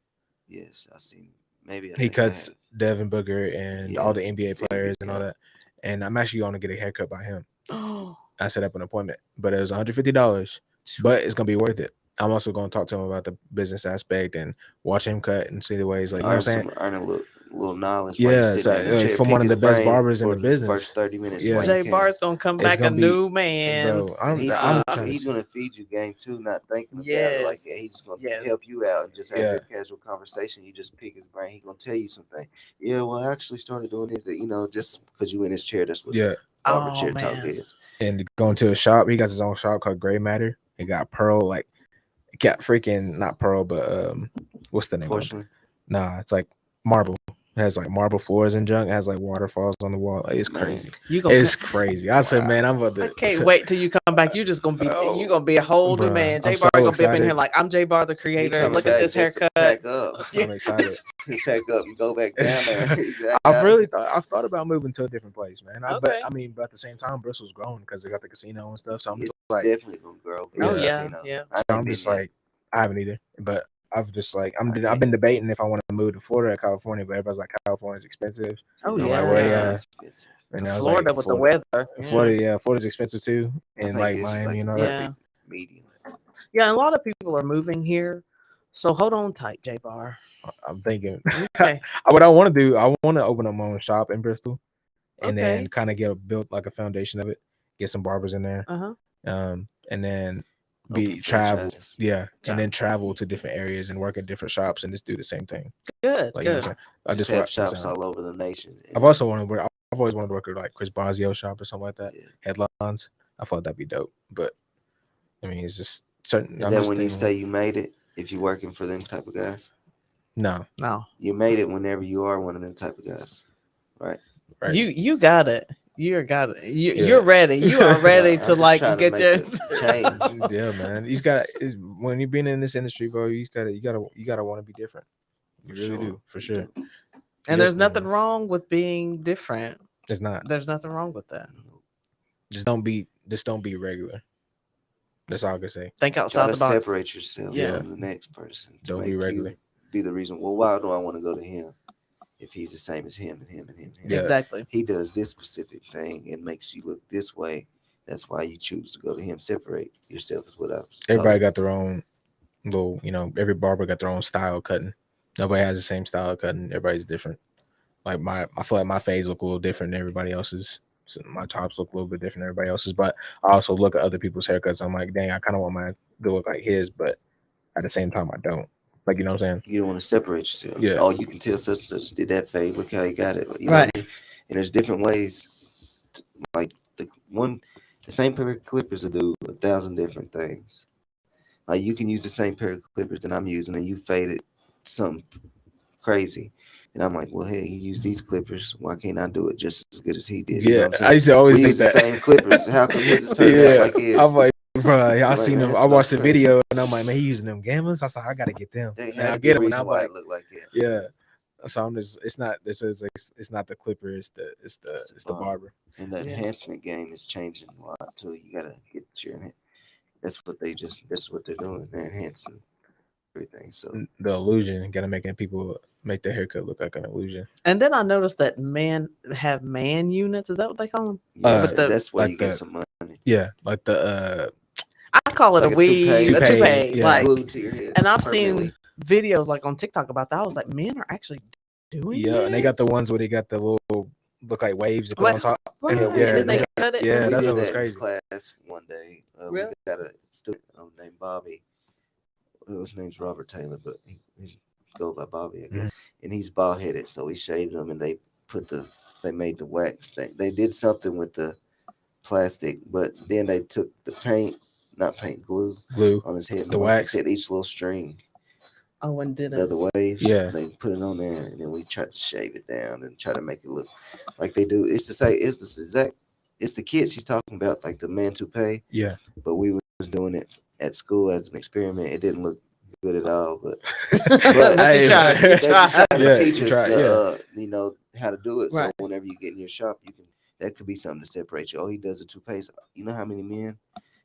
[SPEAKER 1] Yes, I seen. Maybe I
[SPEAKER 2] He
[SPEAKER 1] think I
[SPEAKER 2] cuts
[SPEAKER 1] have.
[SPEAKER 2] Devin Booker and all the NBA
[SPEAKER 1] NBA,
[SPEAKER 2] players and all
[SPEAKER 1] yeah.
[SPEAKER 2] that. And I'm actually going to get a haircut by him.
[SPEAKER 3] oh,
[SPEAKER 2] I set up an appointment, but it was $150, but it's gonna be worth it. I'm also gonna talk to him about the business aspect and watch him cut and see the ways, like, you know what I'm saying?
[SPEAKER 1] Earn a little knowledge while you
[SPEAKER 2] Yeah,
[SPEAKER 1] sit
[SPEAKER 2] so
[SPEAKER 1] there in the chair.
[SPEAKER 2] from
[SPEAKER 1] Pick
[SPEAKER 2] one of
[SPEAKER 1] his
[SPEAKER 2] the best
[SPEAKER 1] brain
[SPEAKER 2] barbers in
[SPEAKER 1] for
[SPEAKER 2] the
[SPEAKER 1] the
[SPEAKER 2] business.
[SPEAKER 1] first 30 minutes.
[SPEAKER 2] Yeah.
[SPEAKER 1] while you
[SPEAKER 3] Jay
[SPEAKER 1] can.
[SPEAKER 3] Barr's gonna come
[SPEAKER 2] It's
[SPEAKER 3] back a
[SPEAKER 2] gonna be-
[SPEAKER 3] new man.
[SPEAKER 2] Bro,
[SPEAKER 1] He's
[SPEAKER 2] I'm
[SPEAKER 1] gonna
[SPEAKER 2] trying
[SPEAKER 1] he's
[SPEAKER 2] to,
[SPEAKER 1] gonna feed you game too, not thinking about it like that.
[SPEAKER 3] Yes.
[SPEAKER 1] He's just gonna
[SPEAKER 3] Yes.
[SPEAKER 1] help you out and just as
[SPEAKER 2] Yeah.
[SPEAKER 1] a casual conversation, you just pick his brain. He's gonna tell you something. Yeah, well, I actually started doing this. Just because you in his chair, that's what
[SPEAKER 2] yeah.
[SPEAKER 1] barber
[SPEAKER 3] Oh,
[SPEAKER 1] chair talk
[SPEAKER 3] man.
[SPEAKER 1] is.
[SPEAKER 2] And going to a shop, he got his own shop called Gray Matter. He got Pearl, like, got freaking not Pearl, but what's the name of it?
[SPEAKER 1] Porcelain.
[SPEAKER 2] Nah, it's like marble. It has like marble floors and junk. It has like waterfalls on the wall. Like, it's
[SPEAKER 1] Man.
[SPEAKER 2] crazy.
[SPEAKER 3] You gonna
[SPEAKER 2] It's crazy. I said, man, I'm about
[SPEAKER 3] I
[SPEAKER 2] to.
[SPEAKER 3] can't wait till you come back. You just gonna be
[SPEAKER 2] Oh,
[SPEAKER 3] you gonna be a whole new
[SPEAKER 2] bruh,
[SPEAKER 3] man. Jay
[SPEAKER 2] I'm
[SPEAKER 3] Bar
[SPEAKER 2] so
[SPEAKER 3] gonna be up in here
[SPEAKER 2] excited.
[SPEAKER 3] like I'm Jay Bar the
[SPEAKER 1] He
[SPEAKER 3] creator.
[SPEAKER 1] coming
[SPEAKER 3] Look at
[SPEAKER 1] back
[SPEAKER 3] this
[SPEAKER 1] just to
[SPEAKER 3] haircut.
[SPEAKER 1] pack up.
[SPEAKER 2] I'm excited.
[SPEAKER 1] Pack up and go back down there.
[SPEAKER 2] I've thought about moving to a different place, man.
[SPEAKER 3] Okay.
[SPEAKER 2] But at the same time, Bristol's growing because they got the casino and stuff. So I'm
[SPEAKER 1] It's
[SPEAKER 2] just like,
[SPEAKER 1] definitely gonna grow.
[SPEAKER 3] Oh
[SPEAKER 2] Yeah.
[SPEAKER 3] yeah,
[SPEAKER 1] Casino.
[SPEAKER 3] yeah.
[SPEAKER 1] I
[SPEAKER 2] so
[SPEAKER 1] ain't
[SPEAKER 2] I'm
[SPEAKER 1] been
[SPEAKER 2] just
[SPEAKER 1] yet.
[SPEAKER 2] like, I haven't either, but I've just like,
[SPEAKER 1] I
[SPEAKER 2] I've
[SPEAKER 1] can't.
[SPEAKER 2] been debating if I want to move to Florida or California, but everybody's like, California's expensive.
[SPEAKER 3] Oh
[SPEAKER 2] I'm
[SPEAKER 3] yeah.
[SPEAKER 2] like, well, yeah.
[SPEAKER 1] Expensive.
[SPEAKER 2] And I was
[SPEAKER 3] Florida
[SPEAKER 2] like,
[SPEAKER 3] with the weather.
[SPEAKER 2] Florida's expensive too,
[SPEAKER 1] I
[SPEAKER 2] and
[SPEAKER 1] think
[SPEAKER 2] like
[SPEAKER 1] this is
[SPEAKER 2] Miami
[SPEAKER 1] like
[SPEAKER 2] and
[SPEAKER 1] the
[SPEAKER 2] all that.
[SPEAKER 3] Yeah.
[SPEAKER 1] perfect medium.
[SPEAKER 3] Yeah, and a lot of people are moving here. So hold on tight, Jay Bar.
[SPEAKER 2] I'm thinking,
[SPEAKER 3] Okay.
[SPEAKER 2] what I want to do, I want to open up my own shop in Bristol, and
[SPEAKER 3] Okay.
[SPEAKER 2] then kind of built like a foundation of it, get some barbers in there,
[SPEAKER 3] Uh-huh.
[SPEAKER 2] and then
[SPEAKER 1] Open
[SPEAKER 2] travel,
[SPEAKER 1] franchises.
[SPEAKER 2] yeah, and then travel to different areas and work at different shops and just do the same thing.
[SPEAKER 3] Good.
[SPEAKER 2] Like, you know
[SPEAKER 3] Good.
[SPEAKER 2] what I'm saying? I
[SPEAKER 1] Just
[SPEAKER 2] just
[SPEAKER 1] have shops all over the nation.
[SPEAKER 2] I've also wanted to work. I've always wanted to work at like Chris Bosio shop or something like that.
[SPEAKER 1] Yeah.
[SPEAKER 2] Headlines. I thought that'd be dope, but I mean, it's just certain.
[SPEAKER 1] Is
[SPEAKER 2] I'm
[SPEAKER 1] that
[SPEAKER 2] just
[SPEAKER 1] when you
[SPEAKER 2] thinking,
[SPEAKER 1] say you made it? If you're working for them type of guys,
[SPEAKER 2] no,
[SPEAKER 3] No.
[SPEAKER 1] you made it whenever you are one of them type of guys, right?
[SPEAKER 2] right?
[SPEAKER 3] You got it. You're
[SPEAKER 2] Yeah.
[SPEAKER 3] you're ready. You are ready
[SPEAKER 1] I'm
[SPEAKER 3] to
[SPEAKER 1] just
[SPEAKER 3] like
[SPEAKER 1] trying to
[SPEAKER 3] get
[SPEAKER 1] make
[SPEAKER 3] yours.
[SPEAKER 1] a change.
[SPEAKER 2] Yeah, man. He's got when you've been in this industry, bro. You gotta want to be different. You
[SPEAKER 1] For
[SPEAKER 2] really
[SPEAKER 1] sure.
[SPEAKER 2] do, for sure.
[SPEAKER 3] And there's
[SPEAKER 2] Just,
[SPEAKER 3] nothing wrong with being different.
[SPEAKER 2] It's not.
[SPEAKER 3] There's nothing wrong with that.
[SPEAKER 2] Just don't be regular. That's all I can say.
[SPEAKER 3] Think
[SPEAKER 1] Try
[SPEAKER 3] outside
[SPEAKER 1] to
[SPEAKER 3] the box.
[SPEAKER 1] separate yourself
[SPEAKER 3] Yeah.
[SPEAKER 1] from the next person to
[SPEAKER 2] Don't
[SPEAKER 1] make
[SPEAKER 2] be regular.
[SPEAKER 1] you be the reason. Well, why do I want to go to him if he's the same as him and him and him? And him?
[SPEAKER 2] Yeah.
[SPEAKER 3] Exactly.
[SPEAKER 1] He does this specific thing and makes you look this way. That's why you choose to go to him. Separate yourself is what I was
[SPEAKER 2] Everybody
[SPEAKER 1] told.
[SPEAKER 2] got their own little, every barber got their own style of cutting. Nobody has the same style of cutting. Everybody's different. Like I feel like my fades look a little different than everybody else's. So my tops look a little bit different than everybody else's. But I also look at other people's haircuts. I'm like, dang, I kind of want mine to look like his, but at the same time, I don't. Like, you know what I'm saying?
[SPEAKER 1] You don't want to separate yourself.
[SPEAKER 2] Yeah.
[SPEAKER 1] Oh, you can tell such such did that fade. Look how he got it. You know
[SPEAKER 3] Right.
[SPEAKER 1] what I mean? And there's different ways. Like the same pair of clippers will do 1,000 different things. Like you can use the same pair of clippers that I'm using, and you faded something crazy. And I'm like, well, hey, he used these clippers. Why can't I do it just as good as he did? You know
[SPEAKER 2] Yeah.
[SPEAKER 1] what I'm saying?
[SPEAKER 2] I used to always
[SPEAKER 1] We
[SPEAKER 2] think
[SPEAKER 1] use the
[SPEAKER 2] that.
[SPEAKER 1] same clippers. How come his is turned
[SPEAKER 2] Yeah.
[SPEAKER 1] out like his?
[SPEAKER 2] I'm like, bro, I
[SPEAKER 1] Like,
[SPEAKER 2] seen
[SPEAKER 1] man,
[SPEAKER 2] them.
[SPEAKER 1] that's
[SPEAKER 2] I watched the
[SPEAKER 1] crazy.
[SPEAKER 2] video and I'm like, man, he using them gammas. I said, I gotta get them.
[SPEAKER 1] They
[SPEAKER 2] And
[SPEAKER 1] had
[SPEAKER 2] I
[SPEAKER 1] to be
[SPEAKER 2] get
[SPEAKER 1] a
[SPEAKER 2] them, and
[SPEAKER 1] reason
[SPEAKER 2] I'm
[SPEAKER 1] why
[SPEAKER 2] like,
[SPEAKER 1] it looked like it.
[SPEAKER 2] yeah. So I'm just, it's not. This is it's not the clipper. It's the barber.
[SPEAKER 1] And the
[SPEAKER 3] Yeah.
[SPEAKER 1] enhancement game is changing a lot too. You gotta get your. That's what they're doing. They're enhancing everything. So
[SPEAKER 2] The illusion, gotta making people make their haircut look like an illusion.
[SPEAKER 3] And then I noticed that men have man units. Is that what they call them?
[SPEAKER 1] yeah,
[SPEAKER 3] But the-
[SPEAKER 1] that's where
[SPEAKER 2] like
[SPEAKER 1] you get
[SPEAKER 2] the-
[SPEAKER 1] some money.
[SPEAKER 2] Yeah, like the
[SPEAKER 3] I call
[SPEAKER 1] It's
[SPEAKER 3] it
[SPEAKER 1] like
[SPEAKER 3] a
[SPEAKER 1] a
[SPEAKER 3] weave,
[SPEAKER 1] toupee.
[SPEAKER 3] a
[SPEAKER 2] Toupee,
[SPEAKER 3] toupee.
[SPEAKER 2] yeah.
[SPEAKER 3] Like,
[SPEAKER 1] Glued to your head.
[SPEAKER 3] and I've
[SPEAKER 1] permanently.
[SPEAKER 3] seen videos like on TikTok about that. I was like, men are actually doing
[SPEAKER 2] yeah, and they got the
[SPEAKER 3] this?
[SPEAKER 2] ones where they got the little look like waves they put
[SPEAKER 3] What?
[SPEAKER 2] on top.
[SPEAKER 3] Right.
[SPEAKER 2] And,
[SPEAKER 1] Yeah,
[SPEAKER 3] and then
[SPEAKER 1] they
[SPEAKER 3] they cut it.
[SPEAKER 2] yeah,
[SPEAKER 1] we
[SPEAKER 2] that
[SPEAKER 1] did
[SPEAKER 2] was
[SPEAKER 1] that
[SPEAKER 2] crazy.
[SPEAKER 1] in class one day.
[SPEAKER 3] Really?
[SPEAKER 1] We got a student named Bobby. His name's Robert Taylor, but he's goes by Bobby, I guess. And he's bald headed, so we shaved him, and they made the wax thing. They did something with the plastic, but then they took the glue
[SPEAKER 2] Glue.
[SPEAKER 1] on his head.
[SPEAKER 2] The
[SPEAKER 1] Like
[SPEAKER 2] wax.
[SPEAKER 1] I said, each little string,
[SPEAKER 3] Oh, and did
[SPEAKER 1] the
[SPEAKER 3] it.
[SPEAKER 1] other waves.
[SPEAKER 2] Yeah.
[SPEAKER 1] They put it on there, and then we tried to shave it down and try to make it look like they do. It's the kids she's talking about, like the man toupee.
[SPEAKER 2] Yeah.
[SPEAKER 1] But we was doing it at school as an experiment. It didn't look good at all, but
[SPEAKER 3] But
[SPEAKER 2] Hey,
[SPEAKER 3] you tried.
[SPEAKER 2] man.
[SPEAKER 3] You
[SPEAKER 1] they just
[SPEAKER 3] tried.
[SPEAKER 1] trying to
[SPEAKER 2] Yeah,
[SPEAKER 1] teach
[SPEAKER 2] you
[SPEAKER 1] us
[SPEAKER 2] tried,
[SPEAKER 1] how to do it.
[SPEAKER 3] Right.
[SPEAKER 1] So whenever you get in your shop, that could be something to separate you. Oh, he does a toupee. So you know how many men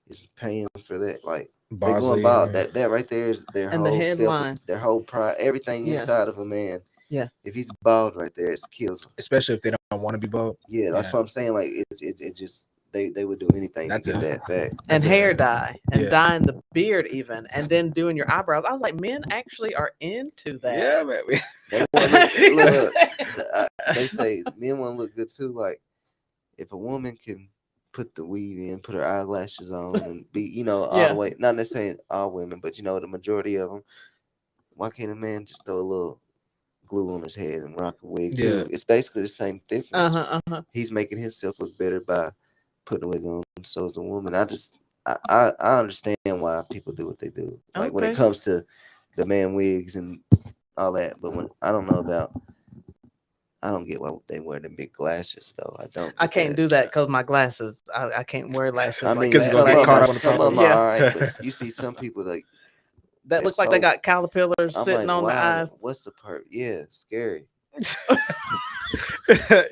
[SPEAKER 1] is paying for that? Like they
[SPEAKER 2] Bosley,
[SPEAKER 1] going bald.
[SPEAKER 2] yeah.
[SPEAKER 1] That right there is their
[SPEAKER 3] And the
[SPEAKER 1] whole
[SPEAKER 3] headline.
[SPEAKER 1] their whole pride, everything
[SPEAKER 3] Yeah.
[SPEAKER 1] inside of a man.
[SPEAKER 3] Yeah.
[SPEAKER 1] If he's bald right there, it kills him.
[SPEAKER 2] Especially if they don't want to be bald.
[SPEAKER 1] Yeah, that's
[SPEAKER 2] Yeah.
[SPEAKER 1] what I'm saying. Like it just they would do anything
[SPEAKER 2] That's
[SPEAKER 1] to get
[SPEAKER 2] it.
[SPEAKER 1] that back.
[SPEAKER 3] And
[SPEAKER 2] That's it.
[SPEAKER 3] hair dye and
[SPEAKER 2] Yeah.
[SPEAKER 3] dyeing the beard even, and then doing your eyebrows. I was like, men actually are into that.
[SPEAKER 2] Yeah, man.
[SPEAKER 1] They wanna look, they say men want to look good too. Like if a woman can put the weave in, put her eyelashes on, and be all
[SPEAKER 3] Yeah.
[SPEAKER 1] the way. Not necessarily all women, but the majority of them. Why can't a man just throw a little glue on his head and rock a wig too?
[SPEAKER 2] Yeah.
[SPEAKER 1] It's basically the same difference.
[SPEAKER 3] Uh-huh.
[SPEAKER 1] He's making himself look better by putting a wig on. So is the woman. I understand why people do what they do. Like when it
[SPEAKER 3] Okay.
[SPEAKER 1] comes to the man wigs and all that, but when I don't get why they wear the big glasses though.
[SPEAKER 3] I can't do that because my glasses. I can't wear lashes.
[SPEAKER 1] I
[SPEAKER 3] like
[SPEAKER 1] mean,
[SPEAKER 2] Because
[SPEAKER 3] that.
[SPEAKER 2] you're gonna get caught up on the
[SPEAKER 1] some
[SPEAKER 2] top
[SPEAKER 1] of
[SPEAKER 2] of
[SPEAKER 1] them
[SPEAKER 2] it.
[SPEAKER 3] Yeah.
[SPEAKER 1] are all right, but you see some people like
[SPEAKER 3] that
[SPEAKER 1] they're
[SPEAKER 3] look like they
[SPEAKER 1] so-
[SPEAKER 3] got caterpillars
[SPEAKER 1] I'm
[SPEAKER 3] sitting
[SPEAKER 1] like,
[SPEAKER 3] on the
[SPEAKER 1] wow,
[SPEAKER 3] eyes.
[SPEAKER 1] what's the Yeah, scary.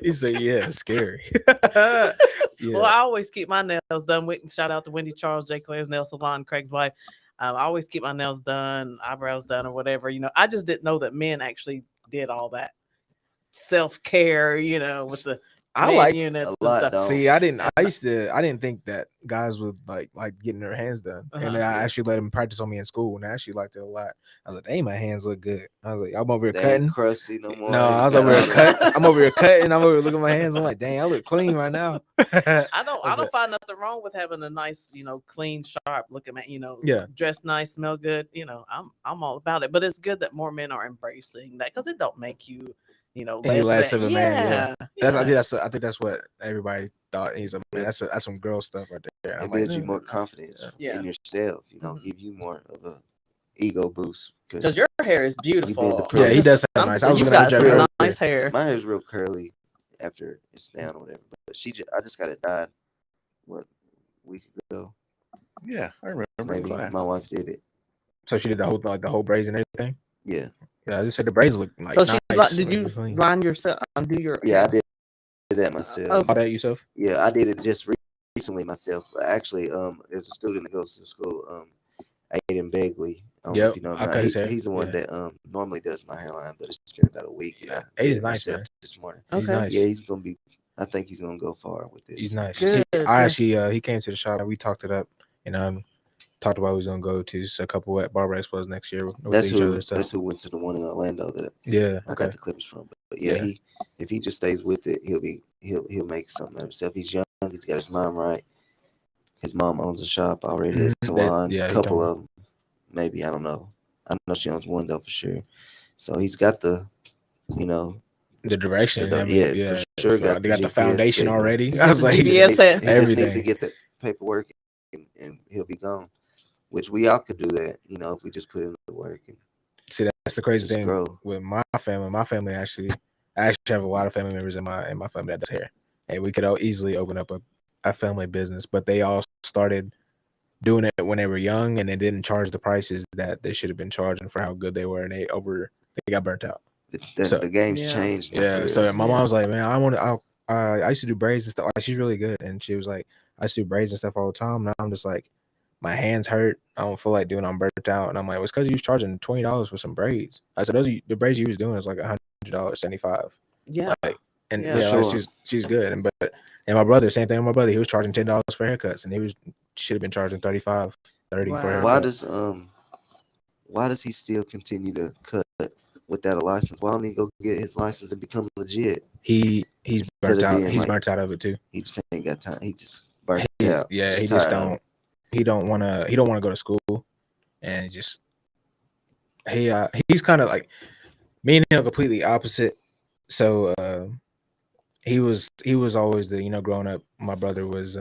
[SPEAKER 2] He said, yeah, it's scary.
[SPEAKER 3] Well,
[SPEAKER 2] Yeah.
[SPEAKER 3] I always keep my nails done. Shout out to Wendy Charles, J. Claire's Nail Salon, Craig's wife. I always keep my nails done, eyebrows done, or whatever. I just didn't know that men actually did all that self-care, with the
[SPEAKER 2] I
[SPEAKER 3] man
[SPEAKER 2] like
[SPEAKER 3] units
[SPEAKER 1] a
[SPEAKER 3] and
[SPEAKER 1] lot,
[SPEAKER 3] stuff.
[SPEAKER 1] though.
[SPEAKER 2] See, I didn't think that guys would like getting their hands done.
[SPEAKER 3] Uh-huh.
[SPEAKER 2] And then I actually let them practice on me in school, and I actually liked it a lot. I was like, dang, my hands look good. I was like, I'm over here
[SPEAKER 1] They
[SPEAKER 2] cutting.
[SPEAKER 1] ain't crusty no more.
[SPEAKER 2] No,
[SPEAKER 1] You
[SPEAKER 2] I was
[SPEAKER 1] got
[SPEAKER 2] over here
[SPEAKER 1] all the-
[SPEAKER 2] cutting. I'm over here cutting. I'm over here looking at my hands. I'm like, dang, I look clean right now.
[SPEAKER 3] I don't
[SPEAKER 2] That's it.
[SPEAKER 3] find nothing wrong with having a nice, clean, sharp looking man,
[SPEAKER 2] Yeah.
[SPEAKER 3] dress nice, smell good. I'm all about it. But it's good that more men are embracing that because it don't make you,
[SPEAKER 2] Any less
[SPEAKER 3] than-
[SPEAKER 2] of a man,
[SPEAKER 3] yeah.
[SPEAKER 2] I think that's what everybody thought. He's a man. That's some girl stuff right there.
[SPEAKER 1] It
[SPEAKER 2] I'm
[SPEAKER 1] builds
[SPEAKER 2] like,
[SPEAKER 1] you more confidence
[SPEAKER 3] Yeah.
[SPEAKER 1] in yourself.
[SPEAKER 3] Mhm.
[SPEAKER 1] Give you more of a ego boost
[SPEAKER 3] Because your hair is beautiful.
[SPEAKER 1] the
[SPEAKER 2] yeah, he does have
[SPEAKER 3] I'm
[SPEAKER 2] nice.
[SPEAKER 3] saying
[SPEAKER 2] I was
[SPEAKER 3] you
[SPEAKER 2] looking at
[SPEAKER 3] got
[SPEAKER 2] his
[SPEAKER 3] some
[SPEAKER 2] earlier.
[SPEAKER 3] nice hair.
[SPEAKER 1] My hair's real curly. after it's down or whatever. But I just got it dyed what a week ago.
[SPEAKER 4] Yeah, I remember the
[SPEAKER 1] Maybe
[SPEAKER 4] class.
[SPEAKER 1] my wife did it.
[SPEAKER 2] So she did the whole braids and everything.
[SPEAKER 1] Yeah.
[SPEAKER 2] Yeah, I just said the braids look like
[SPEAKER 3] So she
[SPEAKER 2] nice.
[SPEAKER 3] did you
[SPEAKER 2] clean.
[SPEAKER 3] line yourself? Do your
[SPEAKER 1] Yeah, I
[SPEAKER 3] hair?
[SPEAKER 1] did that myself.
[SPEAKER 3] Oh.
[SPEAKER 2] All that yourself?
[SPEAKER 1] Yeah, I did it just recently myself. Actually, there's a student that goes to school, Aiden Begley. I don't know if
[SPEAKER 2] Yep,
[SPEAKER 1] you know him.
[SPEAKER 2] I cut his hair.
[SPEAKER 1] He's the one
[SPEAKER 2] Yeah.
[SPEAKER 1] that normally does my hairline, but it's been about a week, and
[SPEAKER 2] Yeah,
[SPEAKER 1] I did
[SPEAKER 2] Aiden's
[SPEAKER 1] it
[SPEAKER 2] nice,
[SPEAKER 1] myself
[SPEAKER 2] man.
[SPEAKER 1] this morning.
[SPEAKER 2] He's
[SPEAKER 3] Okay.
[SPEAKER 2] nice.
[SPEAKER 1] Yeah, he's gonna be. I think he's gonna go far with this.
[SPEAKER 2] He's nice.
[SPEAKER 3] Good,
[SPEAKER 2] I
[SPEAKER 3] good.
[SPEAKER 2] actually he came to the shop. We talked it up, and talked about we was gonna go to just a couple at Barber Expos next year with
[SPEAKER 1] That's
[SPEAKER 2] each other.
[SPEAKER 1] That's who went to the one in Orlando that
[SPEAKER 2] Yeah.
[SPEAKER 1] I
[SPEAKER 2] Okay.
[SPEAKER 1] got the clippers from. But yeah,
[SPEAKER 2] Yeah.
[SPEAKER 1] if he just stays with it, he'll make something of himself. He's young. He's got his mind right. His mom owns a shop already, a salon,
[SPEAKER 2] yeah, he
[SPEAKER 1] couple
[SPEAKER 2] told me.
[SPEAKER 1] of them. Maybe I don't know. I know she owns one though for sure. So he's got the, you know,
[SPEAKER 2] The direction.
[SPEAKER 1] for sure.
[SPEAKER 2] They got the
[SPEAKER 1] GPS
[SPEAKER 2] foundation
[SPEAKER 1] signal.
[SPEAKER 2] already.
[SPEAKER 3] got
[SPEAKER 2] I was
[SPEAKER 3] the
[SPEAKER 2] like,
[SPEAKER 1] He
[SPEAKER 3] GPS
[SPEAKER 1] just,
[SPEAKER 3] set.
[SPEAKER 1] needs, he just needs to
[SPEAKER 2] everything.
[SPEAKER 1] get the paperwork, and he'll be gone. Which we all could do that, if we just put in the work and
[SPEAKER 2] See, that's the crazy
[SPEAKER 1] just
[SPEAKER 2] thing
[SPEAKER 1] grow.
[SPEAKER 2] with my family. My family I actually have a lot of family members in my family that does hair, and we could all easily open up a family business. But they all started doing it when they were young, and they didn't charge the prices that they should have been charging for how good they were, and they got burnt out.
[SPEAKER 1] The game's
[SPEAKER 3] Yeah.
[SPEAKER 1] changed. Now
[SPEAKER 2] Yeah.
[SPEAKER 1] for
[SPEAKER 2] So
[SPEAKER 1] real.
[SPEAKER 2] my mom was like, man, I used to do braids and stuff. Like, she's really good, and she was like, I used to do braids and stuff all the time. Now I'm just like, my hands hurt. I don't feel like doing. I'm burnt out, and I'm like, well, it's because you was charging $20 for some braids. I said, the braids you was doing is like $100, 75.
[SPEAKER 3] Yeah.
[SPEAKER 2] Like, and
[SPEAKER 3] Yeah.
[SPEAKER 2] yeah,
[SPEAKER 1] For
[SPEAKER 2] like,
[SPEAKER 1] sure.
[SPEAKER 2] she's good. And my brother, same thing with my brother. He was charging $10 for haircuts, and he should have been charging 35, 30 for a
[SPEAKER 3] Wow.
[SPEAKER 2] haircut.
[SPEAKER 1] Why does he still continue to cut without a license? Why don't he go get his license and become legit?
[SPEAKER 2] He's
[SPEAKER 1] Instead
[SPEAKER 2] burnt
[SPEAKER 1] of
[SPEAKER 2] out.
[SPEAKER 1] being
[SPEAKER 2] He's
[SPEAKER 1] like-
[SPEAKER 2] burnt out of it too.
[SPEAKER 1] He just ain't got time. He just burnt
[SPEAKER 2] He's,
[SPEAKER 1] out.
[SPEAKER 2] yeah, he
[SPEAKER 1] tired
[SPEAKER 2] just
[SPEAKER 1] of it.
[SPEAKER 2] he don't want to go to school, and just he's kind of like me and him completely opposite. So he was always the growing up, my brother was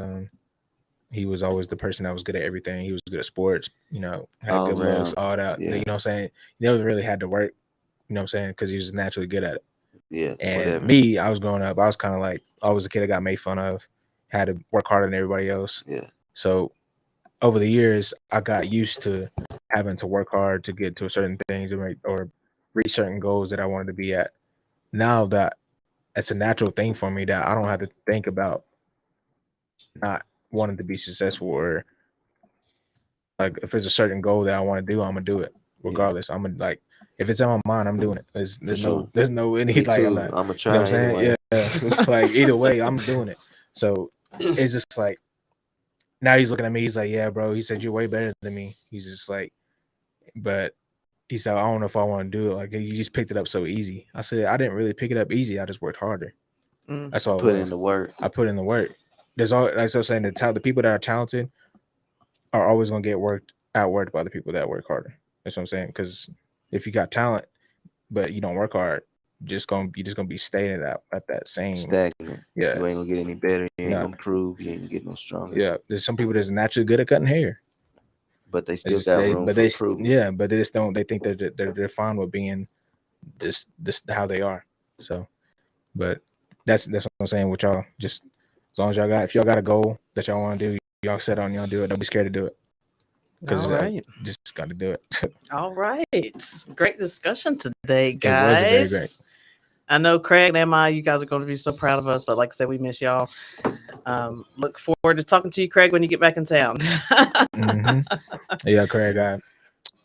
[SPEAKER 2] he was always the person that was good at everything. He was good at sports, had
[SPEAKER 1] All
[SPEAKER 2] good looks,
[SPEAKER 1] around.
[SPEAKER 2] all that.
[SPEAKER 1] Yeah.
[SPEAKER 2] You know what I'm saying? He never really had to work, you know what I'm saying, because he was naturally good at it.
[SPEAKER 1] Yeah,
[SPEAKER 2] And
[SPEAKER 1] whatever.
[SPEAKER 2] me, I was growing up, I was kind of like, I was a kid that got made fun of, had to work harder than everybody else.
[SPEAKER 1] Yeah.
[SPEAKER 2] So over the years, I got used to having to work hard to get to certain things or reach certain goals that I wanted to be at. Now that it's a natural thing for me that I don't have to think about not wanting to be successful, or like if there's a certain goal that I want to do, I'm gonna do it regardless. I'm gonna, like, if it's in my mind, I'm doing it. There's no any
[SPEAKER 1] Me
[SPEAKER 2] like
[SPEAKER 1] too.
[SPEAKER 2] I'm not.
[SPEAKER 1] I'ma
[SPEAKER 2] You
[SPEAKER 1] try
[SPEAKER 2] know what I'm saying?
[SPEAKER 1] anyway.
[SPEAKER 2] Yeah. Like either way, I'm doing it. So it's just like now he's looking at me. He's like, "Yeah, bro." He said, "You're way better than me." He's just like, but he said, "I don't know if I want to do it. Like you just picked it up so easy." I said, "I didn't really pick it up easy. I just worked harder. That's all.
[SPEAKER 1] Put in the work.
[SPEAKER 2] I put in the work. There's all, like I was saying, the people that are talented are always gonna get outworked by the people that work harder. That's what I'm saying. Because if you got talent but you don't work hard, you're just gonna be staying at that same
[SPEAKER 1] Stagnant.
[SPEAKER 2] Yeah.
[SPEAKER 1] You ain't gonna get any better. You ain't
[SPEAKER 2] No.
[SPEAKER 1] gonna improve. You ain't get no stronger.
[SPEAKER 2] Yeah. There's some people that's naturally good at cutting hair.
[SPEAKER 1] But they still
[SPEAKER 2] It's
[SPEAKER 1] got
[SPEAKER 2] just,
[SPEAKER 1] room for improvement.
[SPEAKER 2] yeah, but they just don't. They think that they're fine with being just how they are. So, but that's what I'm saying with y'all. Just as long as if y'all got a goal that y'all want to do, y'all set on, y'all do it. Don't be scared to do it. Because
[SPEAKER 3] All right.
[SPEAKER 2] just got to do it.
[SPEAKER 3] All right. Great discussion today,
[SPEAKER 2] It was
[SPEAKER 3] guys.
[SPEAKER 2] very great.
[SPEAKER 3] I know Craig and Emma, you guys are going to be so proud of us, but like I said, we miss y'all. Look forward to talking to you, Craig, when you get back in town.
[SPEAKER 2] Yeah, Craig, I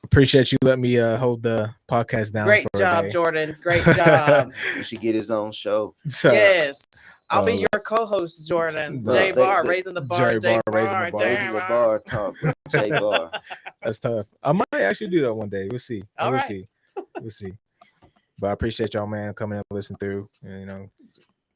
[SPEAKER 2] appreciate you letting me hold the podcast down.
[SPEAKER 3] Great
[SPEAKER 2] for
[SPEAKER 3] job,
[SPEAKER 2] a day.
[SPEAKER 3] Jordan. Great job.
[SPEAKER 1] You should get his own show.
[SPEAKER 2] So,
[SPEAKER 3] Yes. I'll be your co-host, Jordan.
[SPEAKER 2] Bro,
[SPEAKER 3] Jay Barr, raising the bar.
[SPEAKER 2] Jerry Barr, raising the bar.
[SPEAKER 1] Raising the bar talk with Jay Barr.
[SPEAKER 2] That's tough. I might actually do that one day. We'll see.
[SPEAKER 3] All
[SPEAKER 2] we'll
[SPEAKER 3] right.
[SPEAKER 2] see. We'll see. But I appreciate y'all, man, coming and listen through. And,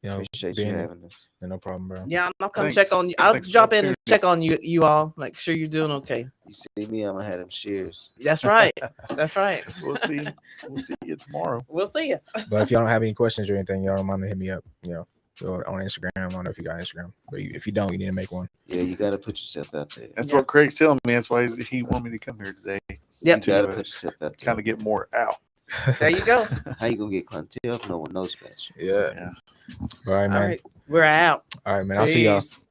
[SPEAKER 1] Appreciate you having us.
[SPEAKER 2] No problem, bro.
[SPEAKER 3] Yeah, I'll come
[SPEAKER 4] Thanks.
[SPEAKER 3] check on you. I'll
[SPEAKER 4] Thanks for
[SPEAKER 3] drop
[SPEAKER 4] the
[SPEAKER 3] in and check on you all. Make sure you're doing okay.
[SPEAKER 1] You see me, I'm gonna have them shears.
[SPEAKER 3] That's right. That's right.
[SPEAKER 4] We'll see. We'll see you tomorrow.
[SPEAKER 3] We'll see you.
[SPEAKER 2] But if y'all don't have any questions or anything, y'all don't mind to hit me up. On Instagram. I don't know if you got Instagram, but if you don't, you need to make one.
[SPEAKER 1] Yeah, you gotta put yourself out there.
[SPEAKER 4] That's
[SPEAKER 3] Yeah.
[SPEAKER 4] what Craig's telling me. That's why he wanted me to come here today.
[SPEAKER 3] Yep.
[SPEAKER 1] You gotta put yourself out there.
[SPEAKER 4] Kind of get more out.
[SPEAKER 3] There you go.
[SPEAKER 1] How you gonna get clientele if no one knows about you?
[SPEAKER 2] Yeah.
[SPEAKER 4] Yeah.
[SPEAKER 2] All right,
[SPEAKER 3] All
[SPEAKER 2] man.
[SPEAKER 3] right, we're out.
[SPEAKER 2] All right, man. I'll see y'all.
[SPEAKER 3] Peace.